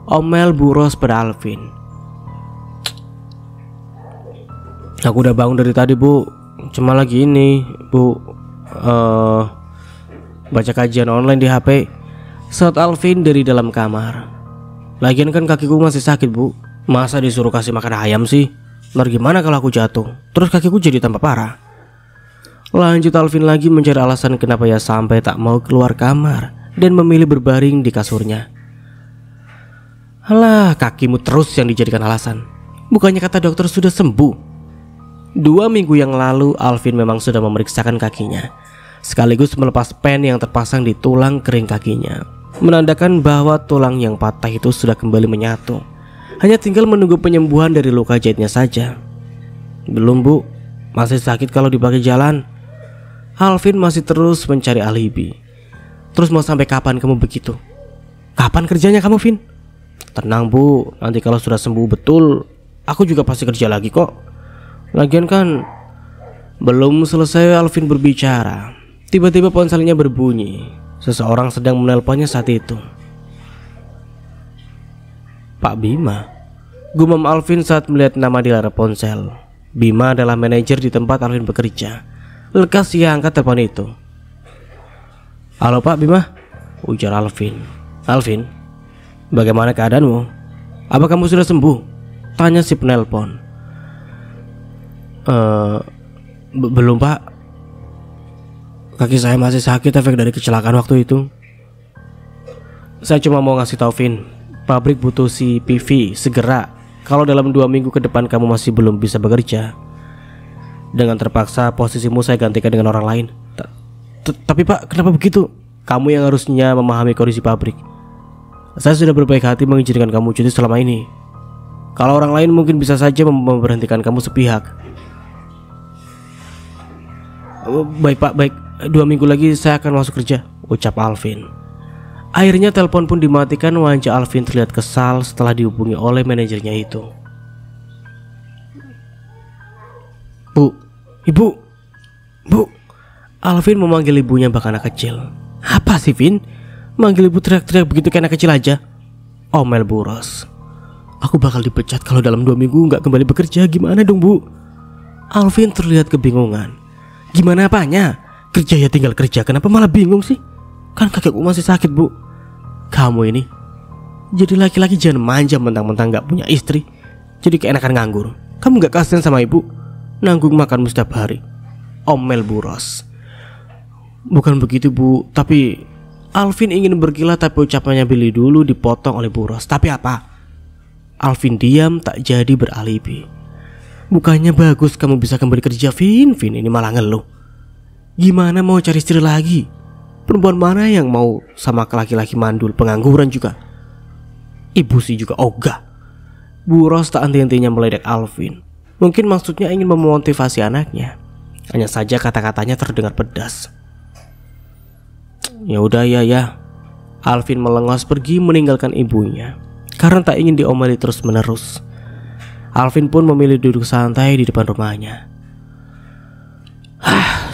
S1: omel Bu Ros pada Alvin. Aku udah bangun dari tadi bu, cuma lagi ini bu, baca kajian online di HP, saat Alvin dari dalam kamar. Lagian kan kakiku masih sakit bu, masa disuruh kasih makan ayam sih? Ntar gimana kalau aku jatuh, terus kakiku jadi tambah parah. Lanjut Alvin lagi mencari alasan kenapa ia sampai tak mau keluar kamar dan memilih berbaring di kasurnya. Alah, kakimu terus yang dijadikan alasan. Bukannya kata dokter sudah sembuh? 2 minggu yang lalu Alvin memang sudah memeriksakan kakinya, sekaligus melepas pen yang terpasang di tulang kering kakinya, menandakan bahwa tulang yang patah itu sudah kembali menyatu. Hanya tinggal menunggu penyembuhan dari luka jahitnya saja. Belum bu, masih sakit kalau dipakai jalan. Alvin masih terus mencari alibi. Terus mau sampai kapan kamu begitu? Kapan kerjanya kamu, Vin? Tenang bu, nanti kalau sudah sembuh betul, aku juga pasti kerja lagi kok. Lagian kan. Belum selesai Alvin berbicara, tiba-tiba ponselnya berbunyi. Seseorang sedang menelponnya saat itu. Pak Bima, gumam Alvin saat melihat nama di layar ponsel. Bima adalah manajer di tempat Alvin bekerja. Lekas ia angkat telepon itu. Halo Pak Bima, ujar Alvin. Alvin, bagaimana keadaanmu? Apa kamu sudah sembuh? Tanya si penelpon. Belum Pak. Kaki saya masih sakit efek dari kecelakaan waktu itu. Saya cuma mau ngasih tahu Vin, pabrik butuh si PV segera. Kalau dalam 2 minggu ke depan kamu masih belum bisa bekerja, dengan terpaksa posisimu saya gantikan dengan orang lain. Tapi Pak, kenapa begitu? Kamu yang harusnya memahami kondisi pabrik. Saya sudah berbaik hati mengizinkan kamu cuti selama ini. Kalau orang lain mungkin bisa saja memberhentikan kamu sepihak. Baik Pak, baik. 2 minggu lagi saya akan masuk kerja, ucap Alvin. Akhirnya telepon pun dimatikan. Wajah Alvin terlihat kesal setelah dihubungi oleh manajernya itu. Bu, ibu, bu. Alvin memanggil ibunya bak anak kecil. Apa sih, Vin? Manggil ibu teriak-teriak begitu kayak anak kecil aja. Omel Bu Ros. Aku bakal dipecat kalau dalam 2 minggu nggak kembali bekerja. Gimana dong, Bu? Alvin terlihat kebingungan. Gimana apanya? Kerja ya tinggal kerja, kenapa malah bingung sih? Kan kakekku masih sakit, Bu. Kamu ini jadi laki-laki jangan manja mentang-mentang gak punya istri. Jadi keenakan nganggur. Kamu gak kasihan sama ibu? Nanggung makanmu setiap hari. Omel Bu Ros. Bukan begitu, Bu. Tapi Alvin ingin berkilah, tapi ucapannya Billy dulu dipotong oleh Bu Ros. Tapi apa? Alvin diam tak jadi beralibi. Bukannya bagus kamu bisa kembali kerja, Vin. Vin ini malah ngeluh. Gimana mau cari istri lagi? Perempuan mana yang mau sama laki-laki mandul pengangguran juga? Ibu sih juga ogah. Bu Ros tak henti-hentinya meledek Alvin. Mungkin maksudnya ingin memotivasi anaknya. Hanya saja kata-katanya terdengar pedas. Ya udah ya. Alvin melengos pergi meninggalkan ibunya karena tak ingin diomeli terus-menerus. Alvin pun memilih duduk santai di depan rumahnya.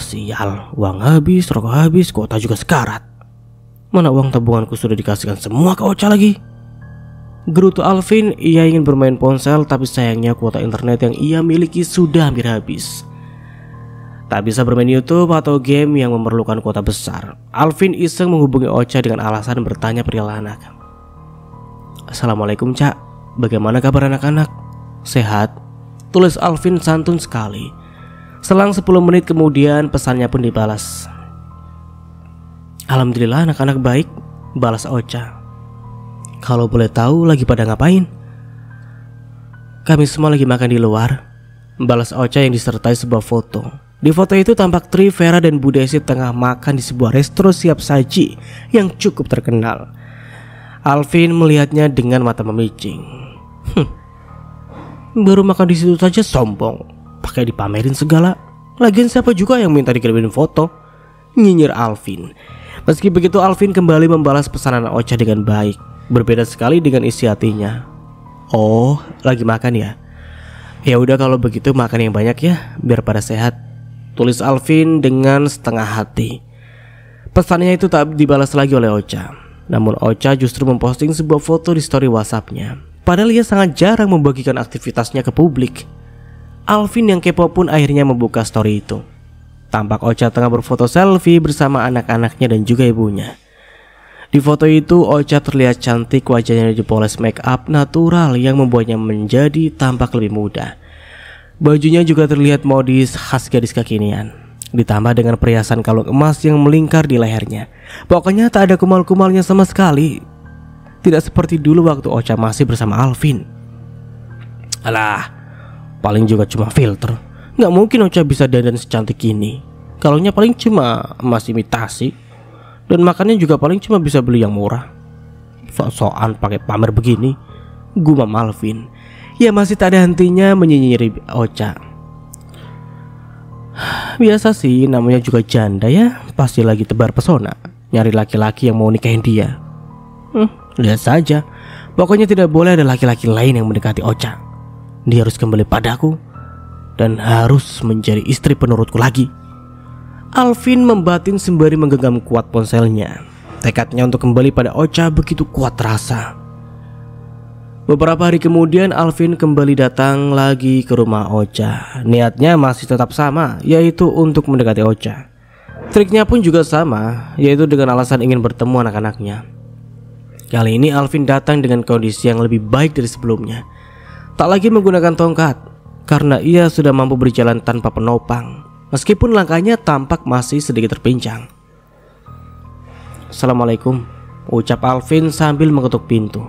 S1: Sial, uang habis, rokok habis, kuota juga sekarat. Mana uang tabunganku sudah dikasihkan semua ke Ocha lagi. Gerutu Alvin, ia ingin bermain ponsel, tapi sayangnya kuota internet yang ia miliki sudah hampir habis. Tak bisa bermain YouTube atau game yang memerlukan kuota besar. Alvin iseng menghubungi Ocha dengan alasan bertanya perihal anak. Assalamualaikum, Cak. Bagaimana kabar anak-anak? Sehat? Tulis Alvin santun sekali. Selang 10 menit kemudian pesannya pun dibalas. Alhamdulillah anak-anak baik, balas Ocha. Kalau boleh tahu lagi pada ngapain? Kami semua lagi makan di luar, balas Ocha yang disertai sebuah foto. Di foto itu tampak Tri, Vera dan Bu Desi tengah makan di sebuah resto siap saji yang cukup terkenal. Alvin melihatnya dengan mata memicing. Baru makan di situ saja sombong, pakai dipamerin segala. Lagian siapa juga yang minta dikirimin foto? Nyinyir Alvin. Meski begitu Alvin kembali membalas pesanan Ocha dengan baik. Berbeda sekali dengan isi hatinya. Oh, lagi makan ya? Ya udah kalau begitu makan yang banyak ya, biar pada sehat. Tulis Alvin dengan setengah hati. Pesannya itu tak dibalas lagi oleh Ocha. Namun Ocha justru memposting sebuah foto di story WhatsApp-nya. Padahal ia sangat jarang membagikan aktivitasnya ke publik. Alvin yang kepo pun akhirnya membuka story itu. Tampak Ocha tengah berfoto selfie bersama anak-anaknya dan juga ibunya. Di foto itu Ocha terlihat cantik, wajahnya dipoles make up natural yang membuatnya menjadi tampak lebih muda. Bajunya juga terlihat modis khas gadis kekinian, ditambah dengan perhiasan kalung emas yang melingkar di lehernya. Pokoknya tak ada kumal-kumalnya sama sekali. Tidak seperti dulu waktu Ocha masih bersama Alvin. Alah, paling juga cuma filter. Nggak mungkin Ocha bisa dandan secantik ini. Kalungnya paling cuma emas imitasi. Dan makannya juga paling cuma bisa beli yang murah. Sok-sokan pakai pamer begini, gumam Alvin. Ya masih tak ada hentinya menyinyiri Ocha. Biasa sih, namanya juga janda ya. Pasti lagi tebar pesona, nyari laki-laki yang mau nikahin dia. Lihat saja. Pokoknya tidak boleh ada laki-laki lain yang mendekati Ocha. Dia harus kembali padaku dan harus menjadi istri penurutku lagi. Alvin membatin sembari menggenggam kuat ponselnya. Tekadnya untuk kembali pada Ocha begitu kuat terasa. Beberapa hari kemudian Alvin kembali datang lagi ke rumah Ocha. Niatnya masih tetap sama, yaitu untuk mendekati Ocha. Triknya pun juga sama, yaitu dengan alasan ingin bertemu anak-anaknya. Kali ini Alvin datang dengan kondisi yang lebih baik dari sebelumnya. Tak lagi menggunakan tongkat, karena ia sudah mampu berjalan tanpa penopang. Meskipun langkahnya tampak masih sedikit terpincang. Assalamualaikum, ucap Alvin sambil mengetuk pintu.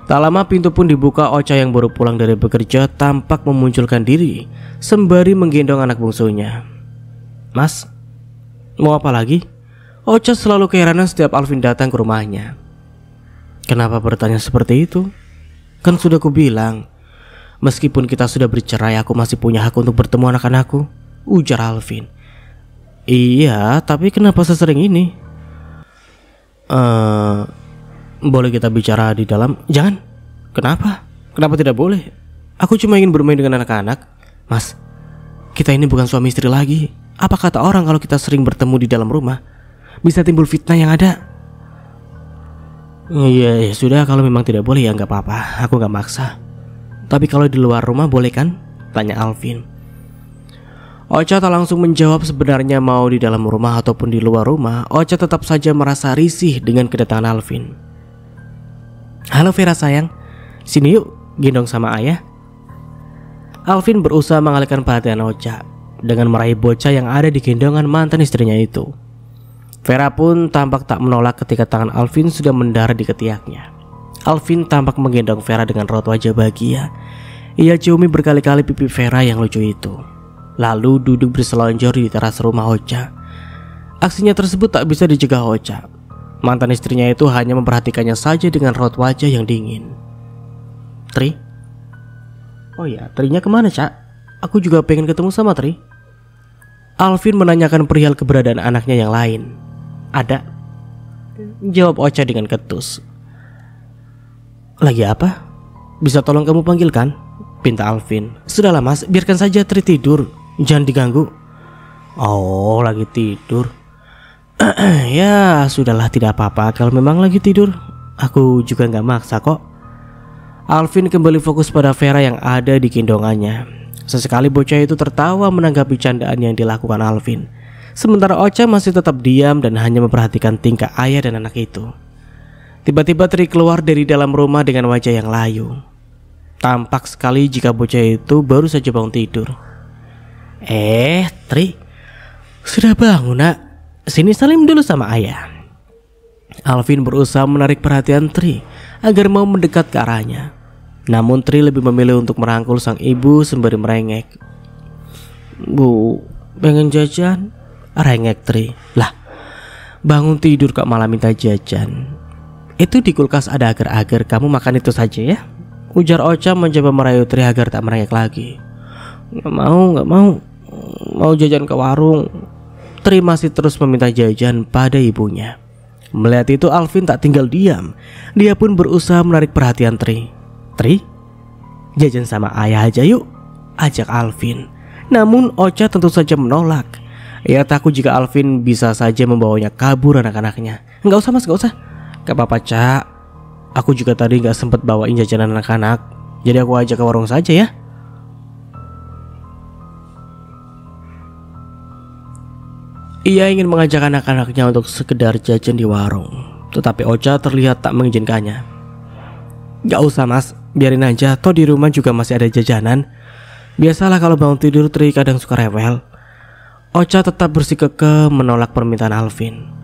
S1: Tak lama pintu pun dibuka. Ocha yang baru pulang dari bekerja tampak memunculkan diri sembari menggendong anak bungsunya. Mas, mau apa lagi? Ocha selalu keheranan setiap Alvin datang ke rumahnya. Kenapa bertanya seperti itu? Kan sudah kubilang, meskipun kita sudah bercerai, aku masih punya hak untuk bertemu anak-anakku, ujar Alvin. Iya, tapi kenapa sesering ini? Boleh kita bicara di dalam? Jangan. Kenapa? Kenapa tidak boleh? Aku cuma ingin bermain dengan anak-anak. Mas, kita ini bukan suami istri lagi. Apa kata orang kalau kita sering bertemu di dalam rumah? bisa timbul fitnah yang ada. Iya, ya sudah, kalau memang tidak boleh ya nggak apa-apa, aku nggak maksa. Tapi kalau di luar rumah boleh kan? Tanya Alvin. Ocha tak langsung menjawab sebenarnya mau di dalam rumah ataupun di luar rumah. Ocha tetap saja merasa risih dengan kedatangan Alvin. Halo Vera sayang, sini yuk gendong sama ayah. Alvin berusaha mengalihkan perhatian Ocha dengan meraih bocah yang ada di gendongan mantan istrinya itu. Vera pun tampak tak menolak ketika tangan Alvin sudah mendarat di ketiaknya. Alvin tampak menggendong Vera dengan raut wajah bahagia. Ia ciumi berkali-kali pipi Vera yang lucu itu, lalu duduk berselonjor di teras rumah Ocha. Aksinya tersebut tak bisa dicegah Ocha. Mantan istrinya itu hanya memperhatikannya saja dengan raut wajah yang dingin. Tri? Oh ya, Trinya kemana, Cak? Aku juga pengen ketemu sama Tri. Alvin menanyakan perihal keberadaan anaknya yang lain. Ada? Jawab Ocha dengan ketus. Lagi apa? Bisa tolong kamu panggilkan? Pinta Alvin. Sudahlah mas, biarkan saja Tri tidur, jangan diganggu. Oh, lagi tidur. Ya sudahlah, tidak apa-apa kalau memang lagi tidur. Aku juga gak maksa kok. Alvin kembali fokus pada Vera yang ada di gendongannya. Sesekali bocah itu tertawa menanggapi candaan yang dilakukan Alvin. Sementara Ocha masih tetap diam dan hanya memperhatikan tingkah ayah dan anak itu. Tiba-tiba Tri keluar dari dalam rumah dengan wajah yang layu. Tampak sekali jika bocah itu baru saja bangun tidur. Tri, sudah bangun nak? Sini salim dulu sama ayah. Alvin berusaha menarik perhatian Tri agar mau mendekat ke arahnya. Namun Tri lebih memilih untuk merangkul sang ibu sembari merengek. Bu, pengen jajan? Rengek Tri. Lah, bangun tidur kok malah minta jajan. Itu di kulkas ada agar-agar, kamu makan itu saja ya. Ujar Ocha mencoba merayu Tri agar tak merengek lagi. Gak mau. Mau jajan ke warung. Tri masih terus meminta jajan pada ibunya. Melihat itu Alvin tak tinggal diam. Dia pun berusaha menarik perhatian Tri. Tri, jajan sama ayah aja yuk, ajak Alvin. Namun Ocha tentu saja menolak. Ia takut jika Alvin bisa saja membawanya kabur anak-anaknya. Enggak usah mas, enggak usah. Gak apa-apa Cak, aku juga tadi gak sempat bawain jajanan anak-anak, jadi aku ajak ke warung saja ya. Ia ingin mengajak anak-anaknya untuk sekedar jajan di warung, tetapi Ocha terlihat tak mengizinkannya. Gak usah mas, biarin aja, toh di rumah juga masih ada jajanan. Biasalah kalau bangun tidur Tri kadang suka rewel. Ocha tetap bersikukuh menolak permintaan Alvin.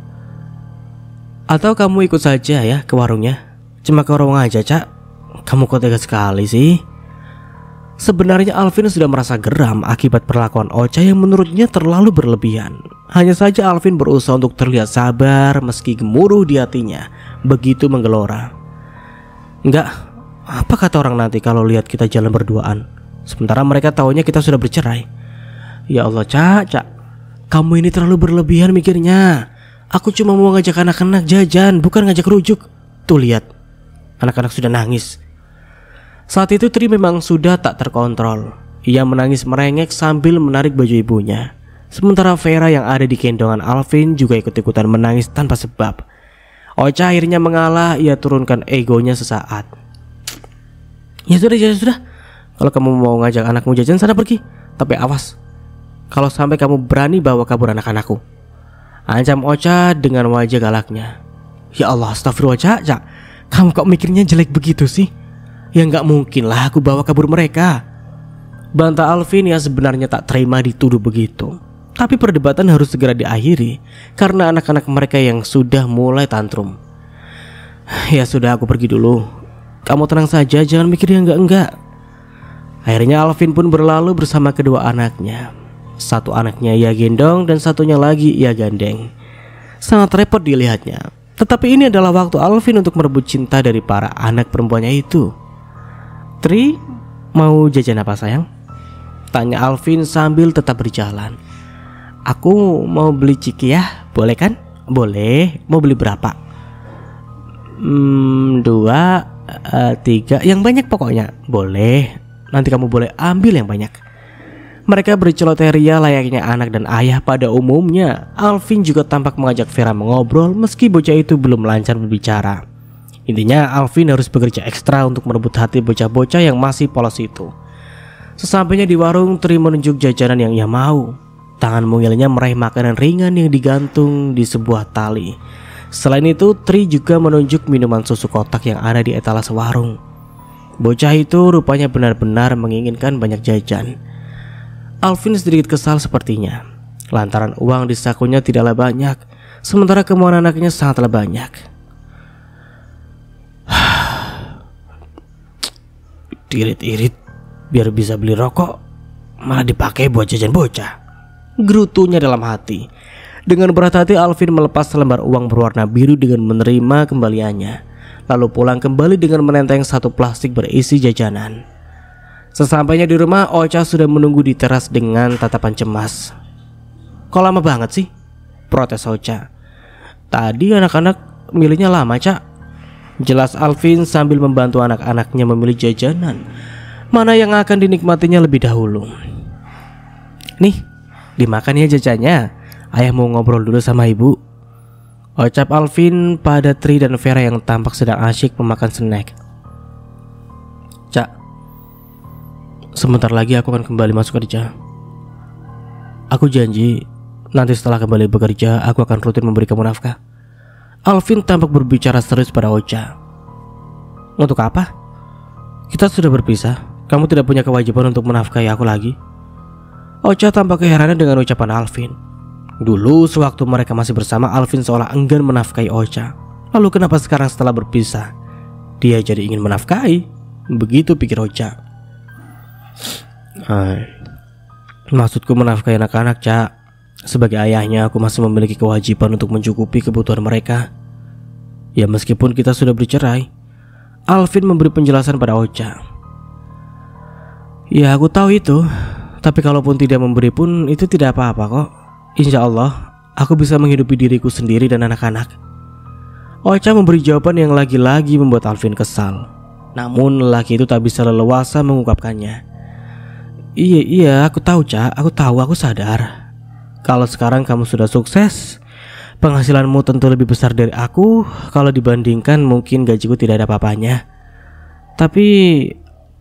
S1: Atau kamu ikut saja ya ke warungnya. Cuma ke warung aja Cak. Kamu kok tega sekali sih. Sebenarnya Alvin sudah merasa geram akibat perlakuan Ocha yang menurutnya terlalu berlebihan. Hanya saja Alvin berusaha untuk terlihat sabar meski gemuruh di hatinya begitu menggelora. Enggak, apa kata orang nanti kalau lihat kita jalan berduaan, sementara mereka taunya kita sudah bercerai. Ya Allah Cak, kamu ini terlalu berlebihan mikirnya. Aku cuma mau ngajak anak-anak jajan, bukan ngajak rujuk. Tuh lihat, anak-anak sudah nangis. Saat itu Tri memang sudah tak terkontrol. Ia menangis merengek sambil menarik baju ibunya. Sementara Vera yang ada di gendongan Alvin juga ikut-ikutan menangis tanpa sebab. Ocha akhirnya mengalah, ia turunkan egonya sesaat. Ya sudah. Kalau kamu mau ngajak anakmu jajan sana pergi. Tapi awas, kalau sampai kamu berani bawa kabur anak-anakku, ancam Ocha dengan wajah galaknya. Ya Allah, astagfirullah Cak, kamu kok mikirnya jelek begitu sih? Ya nggak mungkin lah aku bawa kabur mereka, bantah Alvin yang sebenarnya tak terima dituduh begitu. Tapi perdebatan harus segera diakhiri karena anak-anak mereka yang sudah mulai tantrum. Ya sudah, aku pergi dulu. Kamu tenang saja, jangan mikir yang enggak. Akhirnya Alvin pun berlalu bersama kedua anaknya. Satu anaknya ia gendong dan satunya lagi ia gandeng. Sangat repot dilihatnya. Tetapi ini adalah waktu Alvin untuk merebut cinta dari para anak perempuannya itu. Tri, mau jajan apa sayang? Tanya Alvin sambil tetap berjalan. Aku mau beli ciki ya, boleh kan? Boleh, mau beli berapa? 2, 3, yang banyak pokoknya. Boleh, nanti kamu boleh ambil yang banyak. Mereka berceloteria layaknya anak dan ayah pada umumnya. Alvin juga tampak mengajak Vera mengobrol meski bocah itu belum lancar berbicara. Intinya Alvin harus bekerja ekstra untuk merebut hati bocah-bocah yang masih polos itu. Sesampainya di warung, Tri menunjuk jajanan yang ia mau. Tangan mungilnya meraih makanan ringan yang digantung di sebuah tali. Selain itu, Tri juga menunjuk minuman susu kotak yang ada di etalase warung. Bocah itu rupanya benar-benar menginginkan banyak jajan. Alvin sedikit kesal sepertinya, lantaran uang di sakunya tidaklah banyak, sementara kemauan anaknya sangatlah banyak. Irit-irit, biar bisa beli rokok, malah dipakai buat jajan bocah, gerutunya dalam hati. Dengan berat hati, Alvin melepas selembar uang berwarna biru dengan menerima kembaliannya, lalu pulang kembali dengan menenteng satu plastik berisi jajanan. Sesampainya di rumah, Ocha sudah menunggu di teras dengan tatapan cemas. "Kok lama banget sih?" protes Ocha. "Tadi anak-anak milihnya lama, Cak." Jelas Alvin sambil membantu anak-anaknya memilih jajanan, mana yang akan dinikmatinya lebih dahulu. "Nih, dimakan ya jajannya. Ayah mau ngobrol dulu sama ibu," ucap Alvin pada Tri dan Vera yang tampak sedang asyik memakan snack. "Cak, sebentar lagi aku akan kembali masuk kerja. Aku janji nanti setelah kembali bekerja aku akan rutin memberi kamu nafkah." Alvin tampak berbicara serius pada Ocha. "Untuk apa? Kita sudah berpisah. Kamu tidak punya kewajiban untuk menafkahi aku lagi." Ocha tampak keheranan dengan ucapan Alvin. Dulu sewaktu mereka masih bersama, Alvin seolah enggan menafkahi Ocha. Lalu kenapa sekarang setelah berpisah dia jadi ingin menafkahi? Begitu pikir Ocha. "Maksudku menafkahi anak-anak, Cak. Sebagai ayahnya aku masih memiliki kewajiban untuk mencukupi kebutuhan mereka. Ya meskipun kita sudah bercerai." Alvin memberi penjelasan pada Ocha. "Ya aku tahu itu, tapi kalaupun tidak memberi pun itu tidak apa-apa kok. Insya Allah aku bisa menghidupi diriku sendiri dan anak-anak." Ocha memberi jawaban yang lagi-lagi membuat Alvin kesal. Namun lelaki itu tak bisa leluasa mengungkapkannya. Iya, aku tahu, Cak. Aku sadar. Kalau sekarang kamu sudah sukses, penghasilanmu tentu lebih besar dari aku. Kalau dibandingkan mungkin gajiku tidak ada apa-apanya. Tapi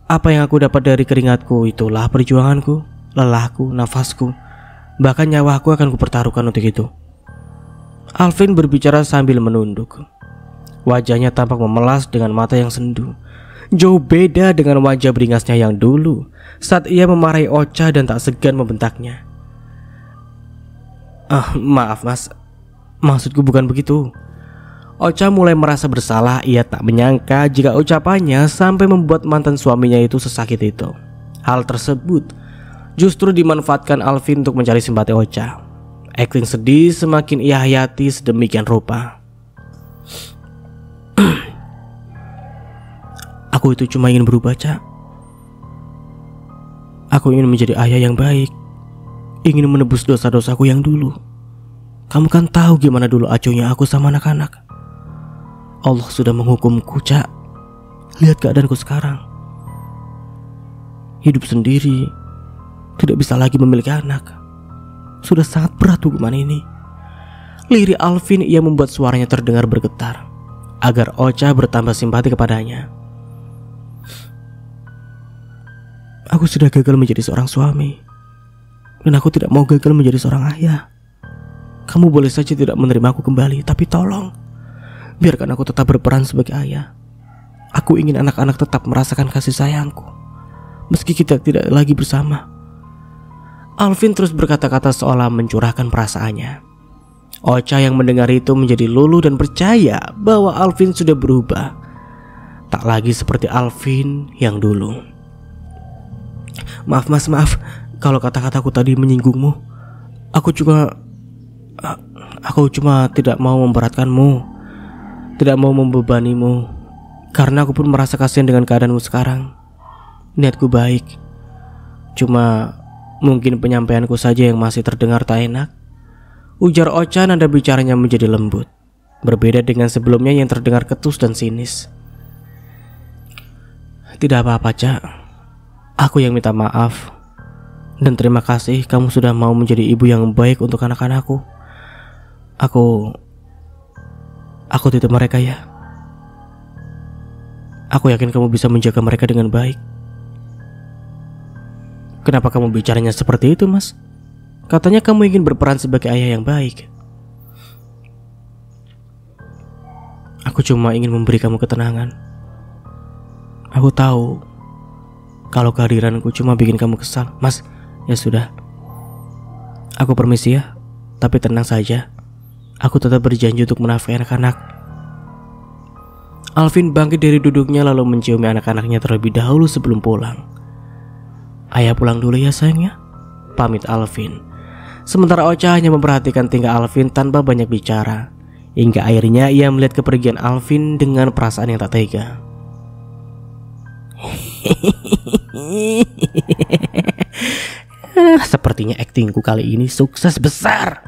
S1: apa yang aku dapat dari keringatku itulah perjuanganku, lelahku, nafasku. Bahkan nyawaku akan kupertaruhkan untuk itu." Alvin berbicara sambil menunduk. Wajahnya tampak memelas dengan mata yang sendu. Jauh beda dengan wajah beringasnya yang dulu saat ia memarahi Ocha dan tak segan membentaknya. Maaf mas, maksudku bukan begitu." Ocha mulai merasa bersalah. Ia tak menyangka jika ucapannya sampai membuat mantan suaminya itu sesakit itu. Hal tersebut justru dimanfaatkan Alvin untuk mencari simpati Ocha. Akting sedih semakin ia hayati sedemikian rupa. "Aku itu cuma ingin berubah, Cak. Aku ingin menjadi ayah yang baik, ingin menebus dosa-dosaku yang dulu. Kamu kan tahu gimana dulu acuhnya aku sama anak-anak. Allah sudah menghukumku, Cak. Lihat keadaanku sekarang. Hidup sendiri, tidak bisa lagi memiliki anak. Sudah sangat berat hukuman ini." Lirik Alvin ia membuat suaranya terdengar bergetar agar Ocha bertambah simpati kepadanya. "Aku sudah gagal menjadi seorang suami, dan aku tidak mau gagal menjadi seorang ayah. Kamu boleh saja tidak menerima aku kembali, tapi tolong biarkan aku tetap berperan sebagai ayah. Aku ingin anak-anak tetap merasakan kasih sayangku, meski kita tidak lagi bersama." Alvin terus berkata-kata seolah mencurahkan perasaannya. Ocha yang mendengar itu menjadi luluh dan percaya bahwa Alvin sudah berubah, tak lagi seperti Alvin yang dulu. "Maaf mas, maaf kalau kata-kataku tadi menyinggungmu. Aku cuma tidak mau memberatkanmu, tidak mau membebanimu, karena aku pun merasa kasihan dengan keadaanmu sekarang. Niatku baik, cuma mungkin penyampaianku saja yang masih terdengar tak enak," ujar Ocha. Nada bicaranya menjadi lembut, berbeda dengan sebelumnya yang terdengar ketus dan sinis. "Tidak apa-apa, Cak. Aku yang minta maaf. Dan terima kasih kamu sudah mau menjadi ibu yang baik untuk anak-anakku. Aku titip mereka ya. Aku yakin kamu bisa menjaga mereka dengan baik. Kenapa kamu bicaranya seperti itu, Mas? Katanya kamu ingin berperan sebagai ayah yang baik. Aku cuma ingin memberi kamu ketenangan. Aku tahu kalau kehadiranku cuma bikin kamu kesal. Mas, ya sudah. Aku permisi ya. Tapi tenang saja. Aku tetap berjanji untuk menafkahi anak-anak. Alvin bangkit dari duduknya lalu menciumi anak-anaknya terlebih dahulu sebelum pulang. Ayah pulang dulu ya sayangnya, pamit Alvin. Sementara Ocha hanya memperhatikan tingkah Alvin tanpa banyak bicara. Hingga akhirnya ia melihat kepergian Alvin dengan perasaan yang tak tega. Sepertinya aktingku kali ini sukses besar,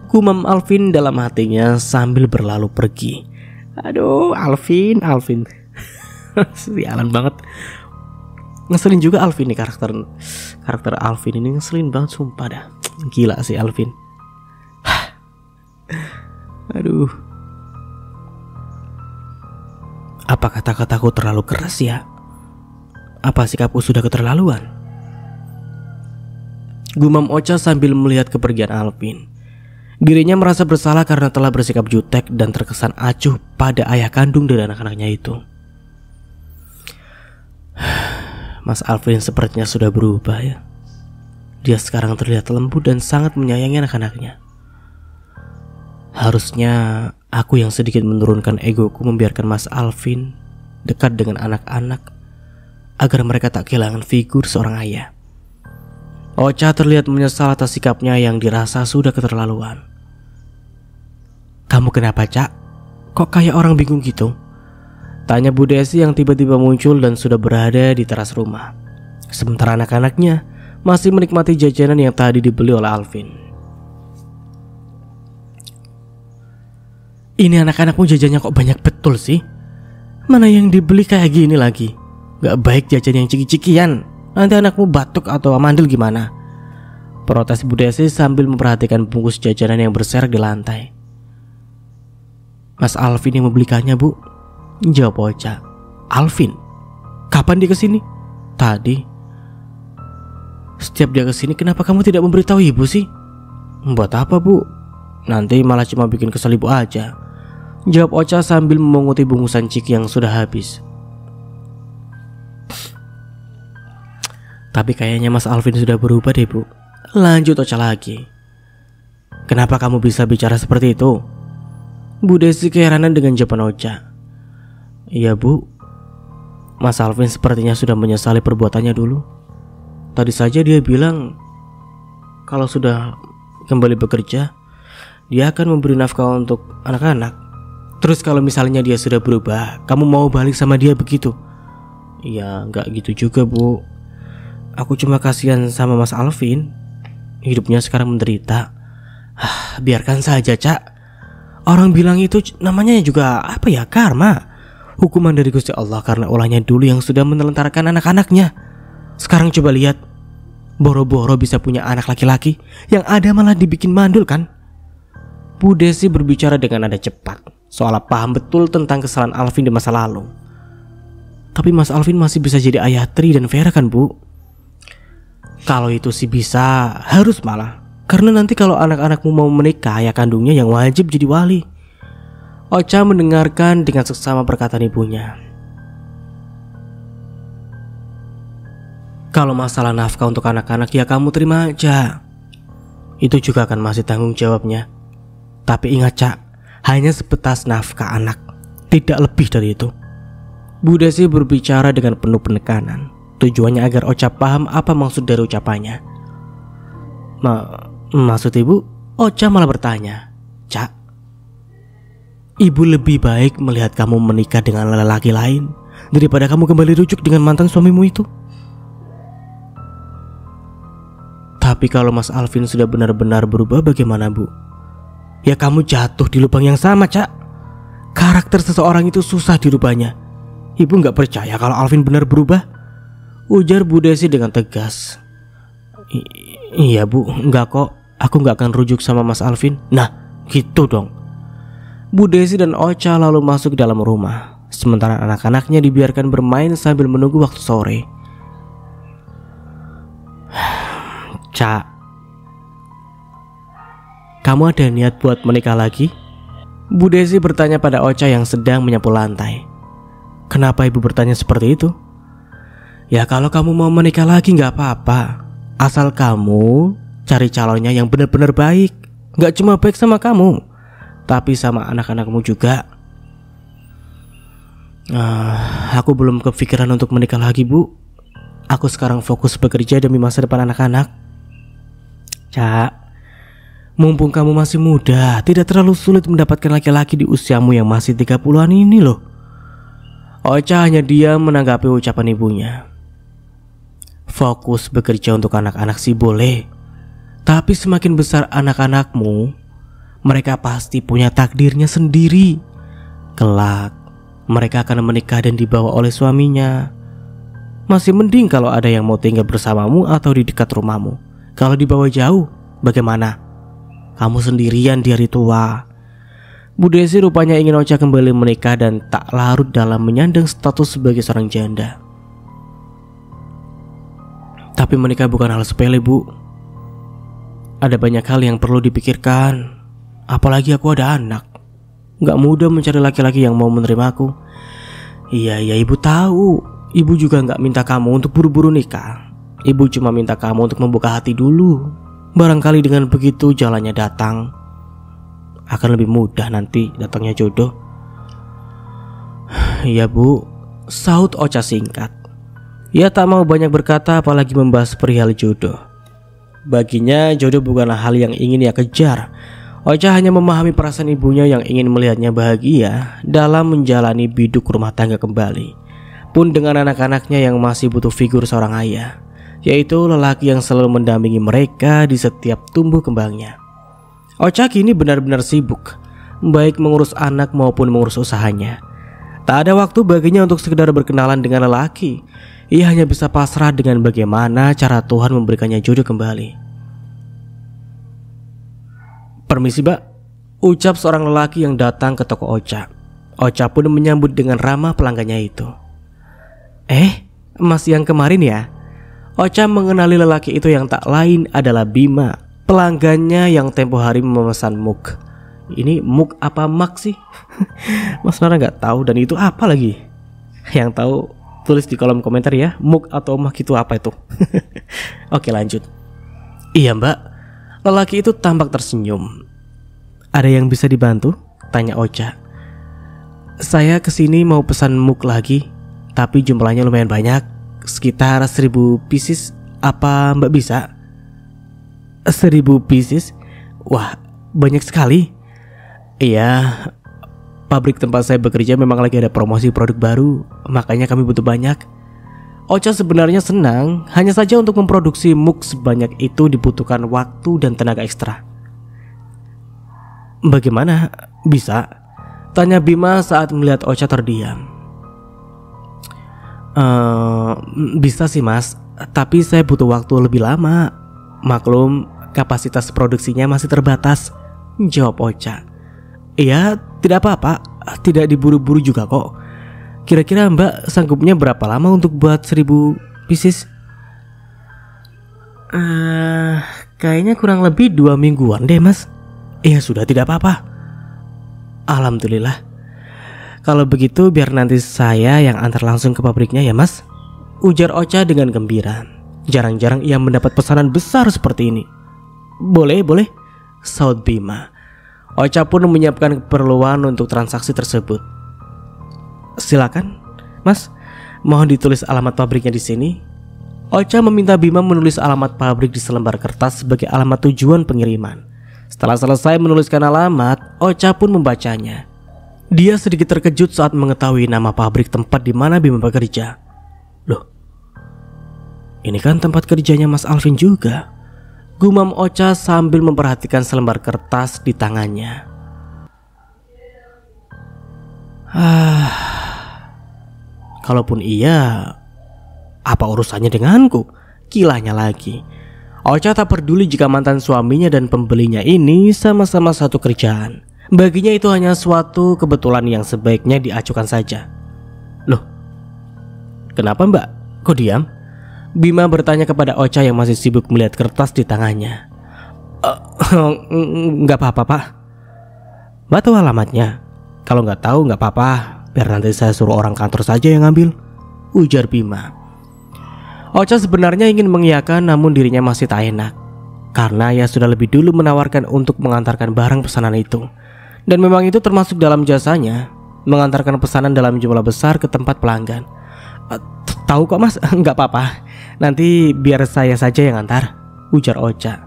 S1: gumam Alvin dalam hatinya sambil berlalu pergi. Aduh, Alvin sialan banget. Ngeselin juga Alvin nih, karakter Alvin ini ngeselin banget sumpah dah. Gila sih Alvin. Aduh. Apa kata-kataku terlalu keras ya? Apa sikapku sudah keterlaluan? Gumam Ocha sambil melihat kepergian Alvin. Dirinya merasa bersalah karena telah bersikap jutek dan terkesan acuh pada ayah kandung dan anak-anaknya itu. Mas Alvin sepertinya sudah berubah ya. Dia sekarang terlihat lembut dan sangat menyayangi anak-anaknya. Harusnya aku yang sedikit menurunkan egoku membiarkan Mas Alvin dekat dengan anak-anak agar mereka tak kehilangan figur seorang ayah. Ocha terlihat menyesal atas sikapnya yang dirasa sudah keterlaluan. Kamu kenapa, Cak? Kok kayak orang bingung gitu? Tanya Bu Desi yang tiba-tiba muncul dan sudah berada di teras rumah. Sementara anak-anaknya masih menikmati jajanan yang tadi dibeli oleh Alvin. Ini anak-anakmu jajannya kok banyak betul sih? Mana yang dibeli kayak gini lagi? Gak baik jajan yang ciki-cikian. Nanti anakmu batuk atau mandel gimana? Protes Bu Desi sambil memperhatikan bungkus jajanan yang berserak di lantai. Mas Alvin yang membelikannya, Bu, jawab Ocha. Alvin? Kapan dia kesini? Tadi. Setiap dia kesini kenapa kamu tidak memberitahu ibu sih? Buat apa, Bu? Nanti malah cuma bikin kesel ibu aja, jawab Ocha sambil memunguti bungkusan ciki yang sudah habis. Tapi kayaknya Mas Alvin sudah berubah deh, Bu. Lanjut Ocha lagi. Kenapa kamu bisa bicara seperti itu? Bu Desi keheranan dengan jawaban Ocha. Iya, Bu. Mas Alvin sepertinya sudah menyesali perbuatannya dulu. Tadi saja dia bilang kalau sudah kembali bekerja dia akan memberi nafkah untuk anak-anak. Terus kalau misalnya dia sudah berubah, kamu mau balik sama dia begitu? Iya, gak gitu juga, Bu. Aku cuma kasihan sama Mas Alvin. Hidupnya sekarang menderita. Biarkan saja, Cak. Orang bilang itu namanya juga apa ya, karma. Hukuman dari Gusti Allah karena ulahnya dulu yang sudah menelantarkan anak-anaknya. Sekarang coba lihat, boro-boro bisa punya anak laki-laki, yang ada malah dibikin mandul kan? Bu Desi berbicara dengan nada cepat, seolah paham betul tentang kesalahan Alvin di masa lalu. Tapi Mas Alvin masih bisa jadi ayah Tri dan Vera kan, Bu? Kalau itu sih bisa, harus malah. Karena nanti kalau anak-anakmu mau menikah, ayah kandungnya yang wajib jadi wali. Ocha mendengarkan dengan seksama perkataan ibunya. Kalau masalah nafkah untuk anak-anak ya kamu terima aja. Itu juga akan masih tanggung jawabnya. Tapi ingat, Cak, hanya sebatas nafkah anak, tidak lebih dari itu. Bu Desi berbicara dengan penuh penekanan. Tujuannya agar Ocha paham apa maksud dari ucapannya. Maksud ibu? Ocha malah bertanya. Cak, ibu lebih baik melihat kamu menikah dengan lelaki lain daripada kamu kembali rujuk dengan mantan suamimu itu. Tapi kalau Mas Alvin sudah benar-benar berubah bagaimana, Bu? Ya kamu jatuh di lubang yang sama, Cak. Karakter seseorang itu susah dirubahnya. Ibu gak percaya kalau Alvin benar berubah? Ujar Bu Desi dengan tegas. Iya Bu, enggak kok. Aku nggak akan rujuk sama Mas Alvin. Nah, gitu dong. Bu Desi dan Ocha lalu masuk ke dalam rumah, sementara anak-anaknya dibiarkan bermain sambil menunggu waktu sore. Ca, kamu ada niat buat menikah lagi? Bu Desi bertanya pada Ocha yang sedang menyapu lantai. Kenapa ibu bertanya seperti itu? Ya kalau kamu mau menikah lagi nggak apa-apa, asal kamu cari calonnya yang benar-benar baik. Gak cuma baik sama kamu, tapi sama anak-anakmu juga. Aku belum kepikiran untuk menikah lagi Bu. Aku sekarang fokus bekerja demi masa depan anak-anak. Cak, mumpung kamu masih muda, tidak terlalu sulit mendapatkan laki-laki di usiamu yang masih 30-an ini loh. Ocha hanya diam menanggapi ucapan ibunya. Fokus bekerja untuk anak-anak sih boleh, tapi semakin besar anak-anakmu, mereka pasti punya takdirnya sendiri. Kelak, mereka akan menikah dan dibawa oleh suaminya. Masih mending kalau ada yang mau tinggal bersamamu atau di dekat rumahmu. Kalau dibawa jauh, bagaimana? Kamu sendirian di hari tua. Bu Desi rupanya ingin Ocha kembali menikah dan tak larut dalam menyandang status sebagai seorang janda. Tapi menikah bukan hal sepele Bu. Ada banyak hal yang perlu dipikirkan. Apalagi aku ada anak. Gak mudah mencari laki-laki yang mau menerimaku. Iya ibu tahu. Ibu juga gak minta kamu untuk buru-buru nikah. Ibu cuma minta kamu untuk membuka hati dulu. Barangkali dengan begitu jalannya datang. Akan lebih mudah nanti datangnya jodoh. Iya Bu, sahut Ocha singkat. Ia tak mau banyak berkata apalagi membahas perihal jodoh. Baginya jodoh bukanlah hal yang ingin ia kejar. Ocha hanya memahami perasaan ibunya yang ingin melihatnya bahagia dalam menjalani biduk rumah tangga kembali. Pun dengan anak-anaknya yang masih butuh figur seorang ayah, yaitu lelaki yang selalu mendampingi mereka di setiap tumbuh kembangnya. Ocha kini benar-benar sibuk, baik mengurus anak maupun mengurus usahanya. Tak ada waktu baginya untuk sekedar berkenalan dengan lelaki. Ia hanya bisa pasrah dengan bagaimana cara Tuhan memberikannya jodoh kembali. Permisi Mbak, ucap seorang lelaki yang datang ke toko Ocha. Ocha pun menyambut dengan ramah pelanggannya itu. Mas yang kemarin ya? Ocha mengenali lelaki itu yang tak lain adalah Bima, pelanggannya yang tempo hari memesan mug. Ini mug apa mak sih? Mas Nara gak tahu dan itu apa lagi? Yang tahu tulis di kolom komentar ya, mug atau mak itu apa itu? Oke lanjut. Iya Mbak, lelaki itu tampak tersenyum. Ada yang bisa dibantu? Tanya Ocha. Saya kesini mau pesan mug lagi, tapi jumlahnya lumayan banyak, sekitar 1000 pieces. Apa Mbak bisa? 1000 pieces? Wah, banyak sekali. Iya, pabrik tempat saya bekerja memang lagi ada promosi produk baru, makanya kami butuh banyak. Ocha sebenarnya senang, hanya saja untuk memproduksi mug sebanyak itu dibutuhkan waktu dan tenaga ekstra. Bagaimana? Bisa? Tanya Bima saat melihat Ocha terdiam. Bisa sih mas, tapi saya butuh waktu lebih lama. Maklum, kapasitas produksinya masih terbatas, jawab Ocha. Iya, tidak apa-apa, tidak diburu-buru juga kok. Kira-kira Mbak sanggupnya berapa lama untuk buat 1000 pieces? Kayaknya kurang lebih 2 mingguan deh mas. Iya sudah, tidak apa-apa. Alhamdulillah. Kalau begitu biar nanti saya yang antar langsung ke pabriknya ya mas, ujar Ocha dengan gembira. Jarang-jarang ia mendapat pesanan besar seperti ini. Boleh, saud Bima. Ocha pun menyiapkan keperluan untuk transaksi tersebut. Silakan, mas. Mohon ditulis alamat pabriknya di sini. Ocha meminta Bima menulis alamat pabrik di selembar kertas sebagai alamat tujuan pengiriman. Setelah selesai menuliskan alamat, Ocha pun membacanya. Dia sedikit terkejut saat mengetahui nama pabrik tempat di mana Bima bekerja. Loh, ini kan tempat kerjanya Mas Alvin juga, gumam Ocha sambil memperhatikan selembar kertas di tangannya. Kalaupun iya, apa urusannya denganku? Kilanya lagi. Ocha tak peduli jika mantan suaminya dan pembelinya ini sama-sama satu kerjaan. Baginya itu hanya suatu kebetulan yang sebaiknya diacukan saja. Loh, kenapa mbak? Kok diam? Bima bertanya kepada Ocha yang masih sibuk melihat kertas di tangannya. Nggak apa-apa pak. Mbak tahu alamatnya? Kalau nggak tahu nggak apa-apa, biar nanti saya suruh orang kantor saja yang ngambil, ujar Bima. Ocha sebenarnya ingin mengiyakan, namun dirinya masih tak enak karena ia sudah lebih dulu menawarkan untuk mengantarkan barang pesanan itu. Dan memang itu termasuk dalam jasanya, mengantarkan pesanan dalam jumlah besar ke tempat pelanggan. Tahu kok mas, nggak apa-apa, nanti biar saya saja yang antar, ujar Ocha.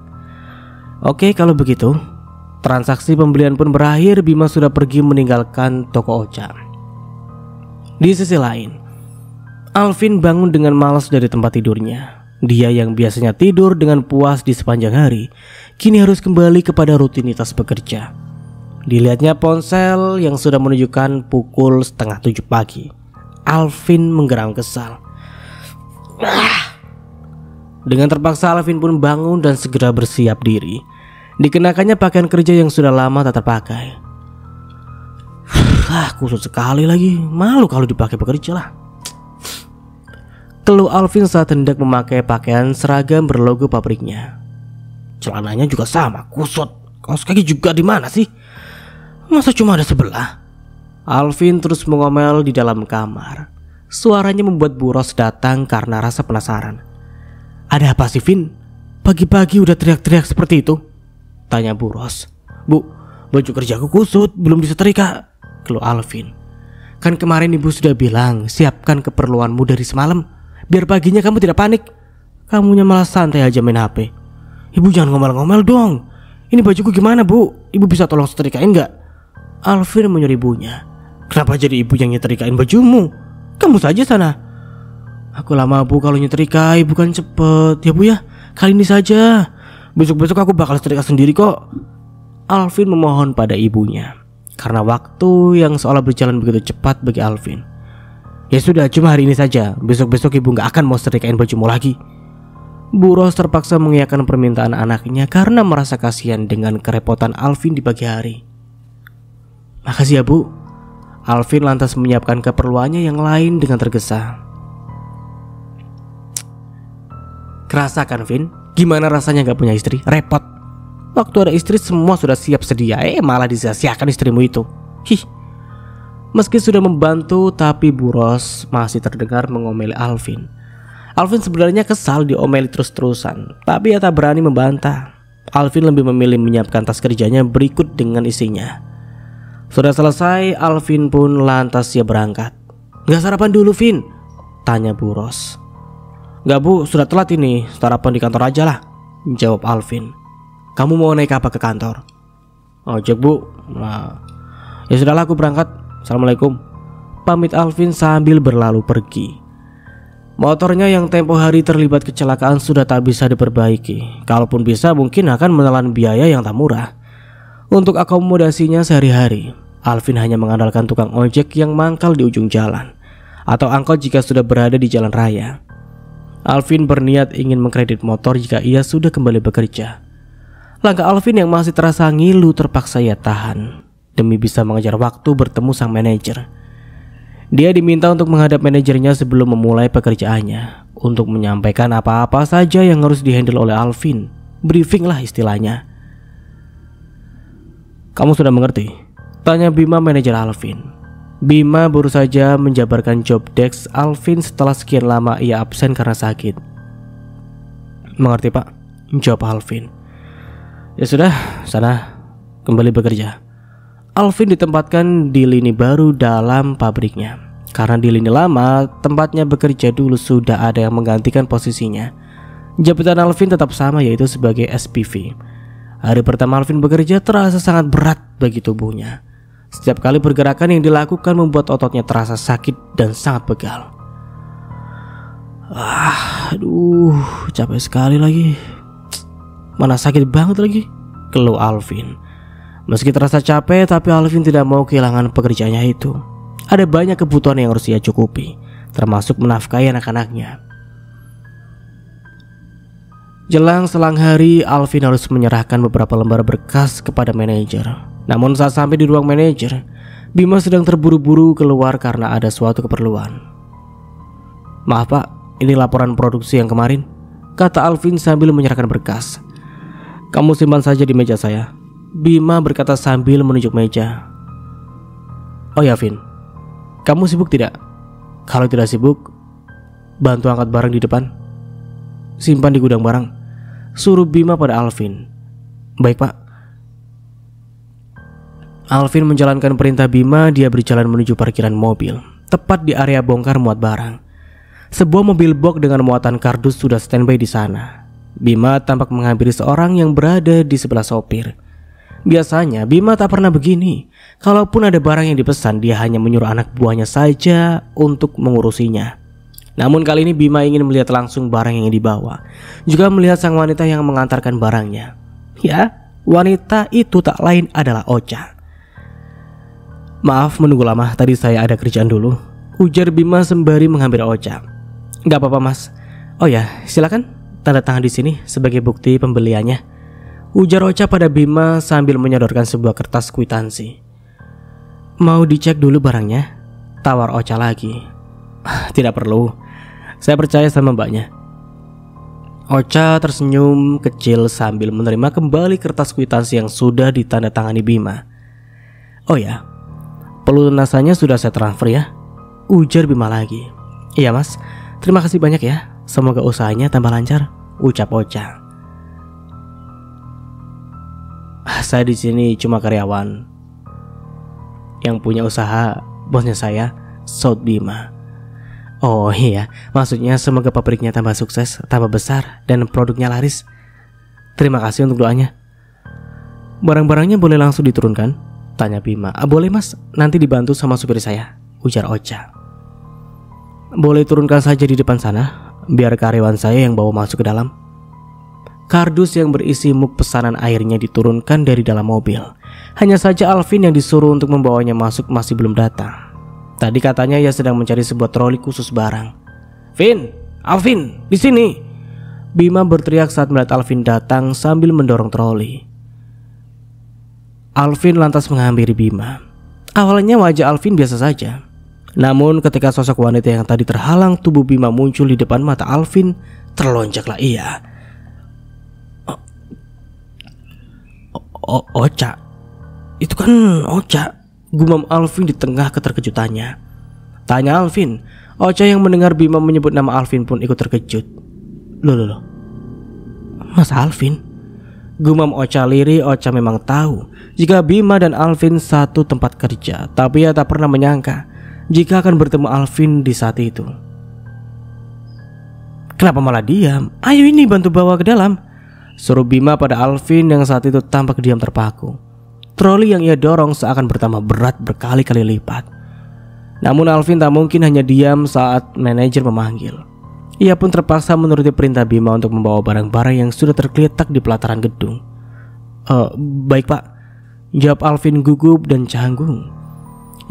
S1: Oke kalau begitu. Transaksi pembelian pun berakhir. Bima sudah pergi meninggalkan toko Ocha. Di sisi lain, Alvin bangun dengan malas dari tempat tidurnya. Dia yang biasanya tidur dengan puas di sepanjang hari, kini harus kembali kepada rutinitas bekerja. Dilihatnya ponsel yang sudah menunjukkan pukul 6:30 pagi. Alvin menggeram kesal. Dengan terpaksa Alvin pun bangun dan segera bersiap diri. Dikenakannya pakaian kerja yang sudah lama tak terpakai. Kusut sekali lagi, malu kalau dipakai bekerja lah. Keluh Alvin saat hendak memakai pakaian seragam berlogo pabriknya. Celananya juga sama, kusut. Kaos kaki juga di mana sih? Masa cuma ada sebelah? Alvin terus mengomel di dalam kamar. Suaranya membuat Bu Ros datang karena rasa penasaran. Ada apa sih Vin? Pagi-pagi udah teriak-teriak seperti itu? Tanya Bu Ros. Bu, baju kerjaku kusut, belum disetrika, keluh Alvin. Kan kemarin ibu sudah bilang siapkan keperluanmu dari semalam, biar paginya kamu tidak panik. Kamunya malah santai aja main HP. Ibu jangan ngomel-ngomel dong. Ini bajuku gimana bu? Ibu bisa tolong setrikain gak? Alvin menyuruh ibunya. Kenapa jadi ibu yang nyetrikain bajumu? Kamu saja sana. Aku lama bu kalau nyetrika, ibu kan cepet. Ya bu ya, kali ini saja. Besok-besok aku bakal setrika sendiri kok. Alvin memohon pada ibunya karena waktu yang seolah berjalan begitu cepat bagi Alvin. Ya sudah, cuma hari ini saja. Besok-besok ibu gak akan mau setrikain bajumu lagi. Bu Ros terpaksa mengiyakan permintaan anaknya karena merasa kasihan dengan kerepotan Alvin di pagi hari. Makasih ya bu. Alvin lantas menyiapkan keperluannya yang lain dengan tergesa. Kerasa kan Vin? Gimana rasanya gak punya istri? Repot. Waktu ada istri semua sudah siap sedia, malah disia-siakan istrimu itu. Meski sudah membantu, tapi Bu Ros masih terdengar mengomeli Alvin. Alvin sebenarnya kesal diomeli terus-terusan, tapi ia tak berani membantah. Alvin lebih memilih menyiapkan tas kerjanya berikut dengan isinya. Sudah selesai, Alvin pun lantas siap berangkat. Gak sarapan dulu Vin? Tanya Bu Ros. Gak bu, sudah telat ini, sarapan di kantor aja lah, jawab Alvin. Kamu mau naik apa ke kantor? Ojek bu. Nah, ya sudahlah aku berangkat. Assalamualaikum. Pamit Alvin sambil berlalu pergi. Motornya yang tempo hari terlibat kecelakaan sudah tak bisa diperbaiki. Kalaupun bisa mungkin akan menelan biaya yang tak murah. Untuk akomodasinya sehari-hari, Alvin hanya mengandalkan tukang ojek yang mangkal di ujung jalan, atau angkot jika sudah berada di jalan raya. Alvin berniat ingin mengkredit motor jika ia sudah kembali bekerja. Langkah Alvin yang masih terasa ngilu terpaksa ia tahan demi bisa mengejar waktu bertemu sang manajer. Dia diminta untuk menghadap manajernya sebelum memulai pekerjaannya, untuk menyampaikan apa-apa saja yang harus dihandle oleh Alvin. Briefing lah istilahnya. Kamu sudah mengerti? Tanya Bima manajer Alvin. Bima baru saja menjabarkan job desk Alvin setelah sekian lama ia absen karena sakit. Mengerti pak? Jawab Alvin. Ya sudah, sana kembali bekerja. Alvin ditempatkan di lini baru dalam pabriknya. Karena di lini lama tempatnya bekerja dulu sudah ada yang menggantikan posisinya. Jabatan Alvin tetap sama, yaitu sebagai SPV. Hari pertama Alvin bekerja terasa sangat berat bagi tubuhnya. Setiap kali pergerakan yang dilakukan membuat ototnya terasa sakit dan sangat pegal. Aduh, capek sekali lagi. Mana sakit banget lagi, keluh Alvin. Meski terasa capek, tapi Alvin tidak mau kehilangan pekerjaannya itu. Ada banyak kebutuhan yang harus ia cukupi, termasuk menafkahi anak-anaknya. Jelang selang hari, Alvin harus menyerahkan beberapa lembar berkas kepada manajer. Namun saat sampai di ruang manajer, Bima sedang terburu-buru keluar karena ada suatu keperluan. "Maaf Pak, ini laporan produksi yang kemarin," kata Alvin sambil menyerahkan berkas. "Kamu simpan saja di meja saya," Bima berkata sambil menunjuk meja. "Oh ya Vin, kamu sibuk tidak? Kalau tidak sibuk, bantu angkat barang di depan. Simpan di gudang barang," suruh Bima pada Alvin. "Baik Pak." Alvin menjalankan perintah Bima. Dia berjalan menuju parkiran mobil, tepat di area bongkar muat barang. Sebuah mobil box dengan muatan kardus sudah standby di sana. Bima tampak menghampiri seorang yang berada di sebelah sopir. Biasanya Bima tak pernah begini. Kalaupun ada barang yang dipesan, dia hanya menyuruh anak buahnya saja untuk mengurusinya. Namun kali ini Bima ingin melihat langsung barang yang dibawa, juga melihat sang wanita yang mengantarkan barangnya. Ya, wanita itu tak lain adalah Ocha. "Maaf menunggu lama, tadi saya ada kerjaan dulu," ujar Bima sembari menghampiri Ocha. "Gak apa-apa Mas. Oh ya, silakan tanda tangan di sini sebagai bukti pembeliannya," ujar Ocha pada Bima sambil menyodorkan sebuah kertas kwitansi. "Mau dicek dulu barangnya?" tawar Ocha lagi. "Tidak perlu, saya percaya sama mbaknya." Ocha tersenyum kecil sambil menerima kembali kertas kwitansi yang sudah ditandatangani Bima. "Oh ya, pelunasannya sudah saya transfer ya," ujar Bima lagi. "Iya Mas, terima kasih banyak ya. Semoga usahanya tambah lancar," ucap Ocha. "Saya di sini cuma karyawan. Yang punya usaha bosnya saya," saut Bima. "Oh iya, maksudnya semoga pabriknya tambah sukses, tambah besar, dan produknya laris. Terima kasih untuk doanya." "Barang-barangnya boleh langsung diturunkan?" tanya Bima. "Boleh Mas, nanti dibantu sama supir saya," ujar Ocha. "Boleh turunkan saja di depan sana, biar karyawan saya yang bawa masuk ke dalam." Kardus yang berisi muk pesanan airnya diturunkan dari dalam mobil. Hanya saja Alvin yang disuruh untuk membawanya masuk masih belum datang. Tadi katanya ia sedang mencari sebuah troli khusus barang. "Vin, Alvin, di sini!" Bima berteriak saat melihat Alvin datang sambil mendorong troli. Alvin lantas menghampiri Bima. Awalnya wajah Alvin biasa saja. Namun ketika sosok wanita yang tadi terhalang tubuh Bima muncul di depan mata Alvin, terlonjaklah ia. "Ocha, itu kan Ocha," gumam Alvin di tengah keterkejutannya. Tanya Alvin. Ocha yang mendengar Bima menyebut nama Alvin pun ikut terkejut. Loh, Mas Alvin?" Gumam Ocha lirih. Ocha memang tahu jika Bima dan Alvin satu tempat kerja, tapi ia tak pernah menyangka jika akan bertemu Alvin di saat itu. "Kenapa malah diam? Ayo ini bantu bawa ke dalam," suruh Bima pada Alvin yang saat itu tampak diam terpaku. Troli yang ia dorong seakan bertambah berat berkali-kali lipat. Namun Alvin tak mungkin hanya diam saat manajer memanggil. Ia pun terpaksa menuruti perintah Bima untuk membawa barang-barang yang sudah tergeletak di pelataran gedung. Baik Pak," jawab Alvin gugup dan canggung.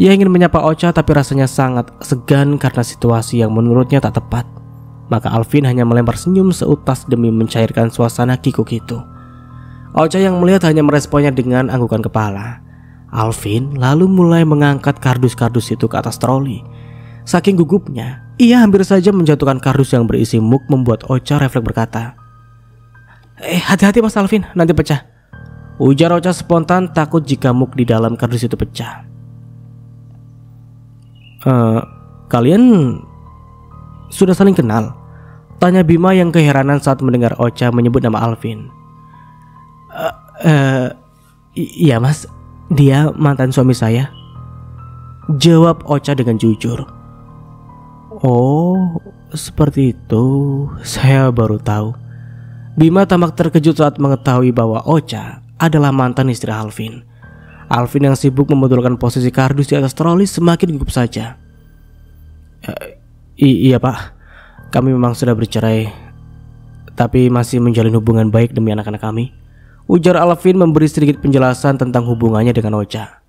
S1: Ia ingin menyapa Ocha tapi rasanya sangat segan karena situasi yang menurutnya tak tepat. Maka Alvin hanya melempar senyum seutas demi mencairkan suasana kikuk itu. Ocha yang melihat hanya meresponnya dengan anggukan kepala. Alvin lalu mulai mengangkat kardus-kardus itu ke atas troli. Saking gugupnya, ia hampir saja menjatuhkan kardus yang berisi muk membuat Ocha refleks berkata, Hati-hati Mas Alvin, nanti pecah," ujar Ocha spontan takut jika muk di dalam kardus itu pecah. Kalian sudah saling kenal?" tanya Bima yang keheranan saat mendengar Ocha menyebut nama Alvin. Iya Mas, dia mantan suami saya," jawab Ocha dengan jujur. "Oh, seperti itu, saya baru tahu." Bima tampak terkejut saat mengetahui bahwa Ocha adalah mantan istri Alvin. Alvin yang sibuk membetulkan posisi kardus di atas troli semakin gugup saja. Iya Pak, kami memang sudah bercerai, tapi masih menjalin hubungan baik demi anak-anak kami," ujar Alvin memberi sedikit penjelasan tentang hubungannya dengan Ocha.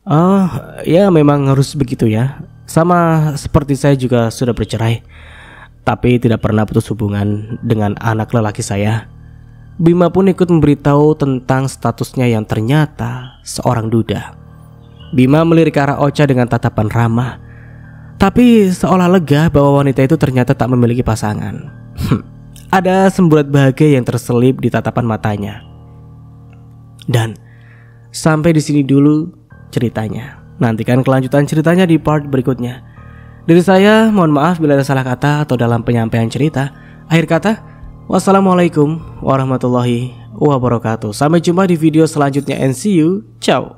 S1: "Oh ya, memang harus begitu ya. Sama seperti saya juga sudah bercerai. tapi tidak pernah putus hubungan dengan anak lelaki saya. Bima pun ikut memberitahu tentang statusnya yang ternyata seorang duda. Bima melirik ke arah Ocha dengan tatapan ramah, tapi seolah lega bahwa wanita itu ternyata tak memiliki pasangan. Ada semburat bahagia yang terselip di tatapan matanya. Dan sampai di sini dulu ceritanya. Nantikan kelanjutan ceritanya di part berikutnya. Dari saya, mohon maaf bila ada salah kata atau dalam penyampaian cerita. Akhir kata, wassalamualaikum warahmatullahi wabarakatuh. Sampai jumpa di video selanjutnya and see you. Ciao.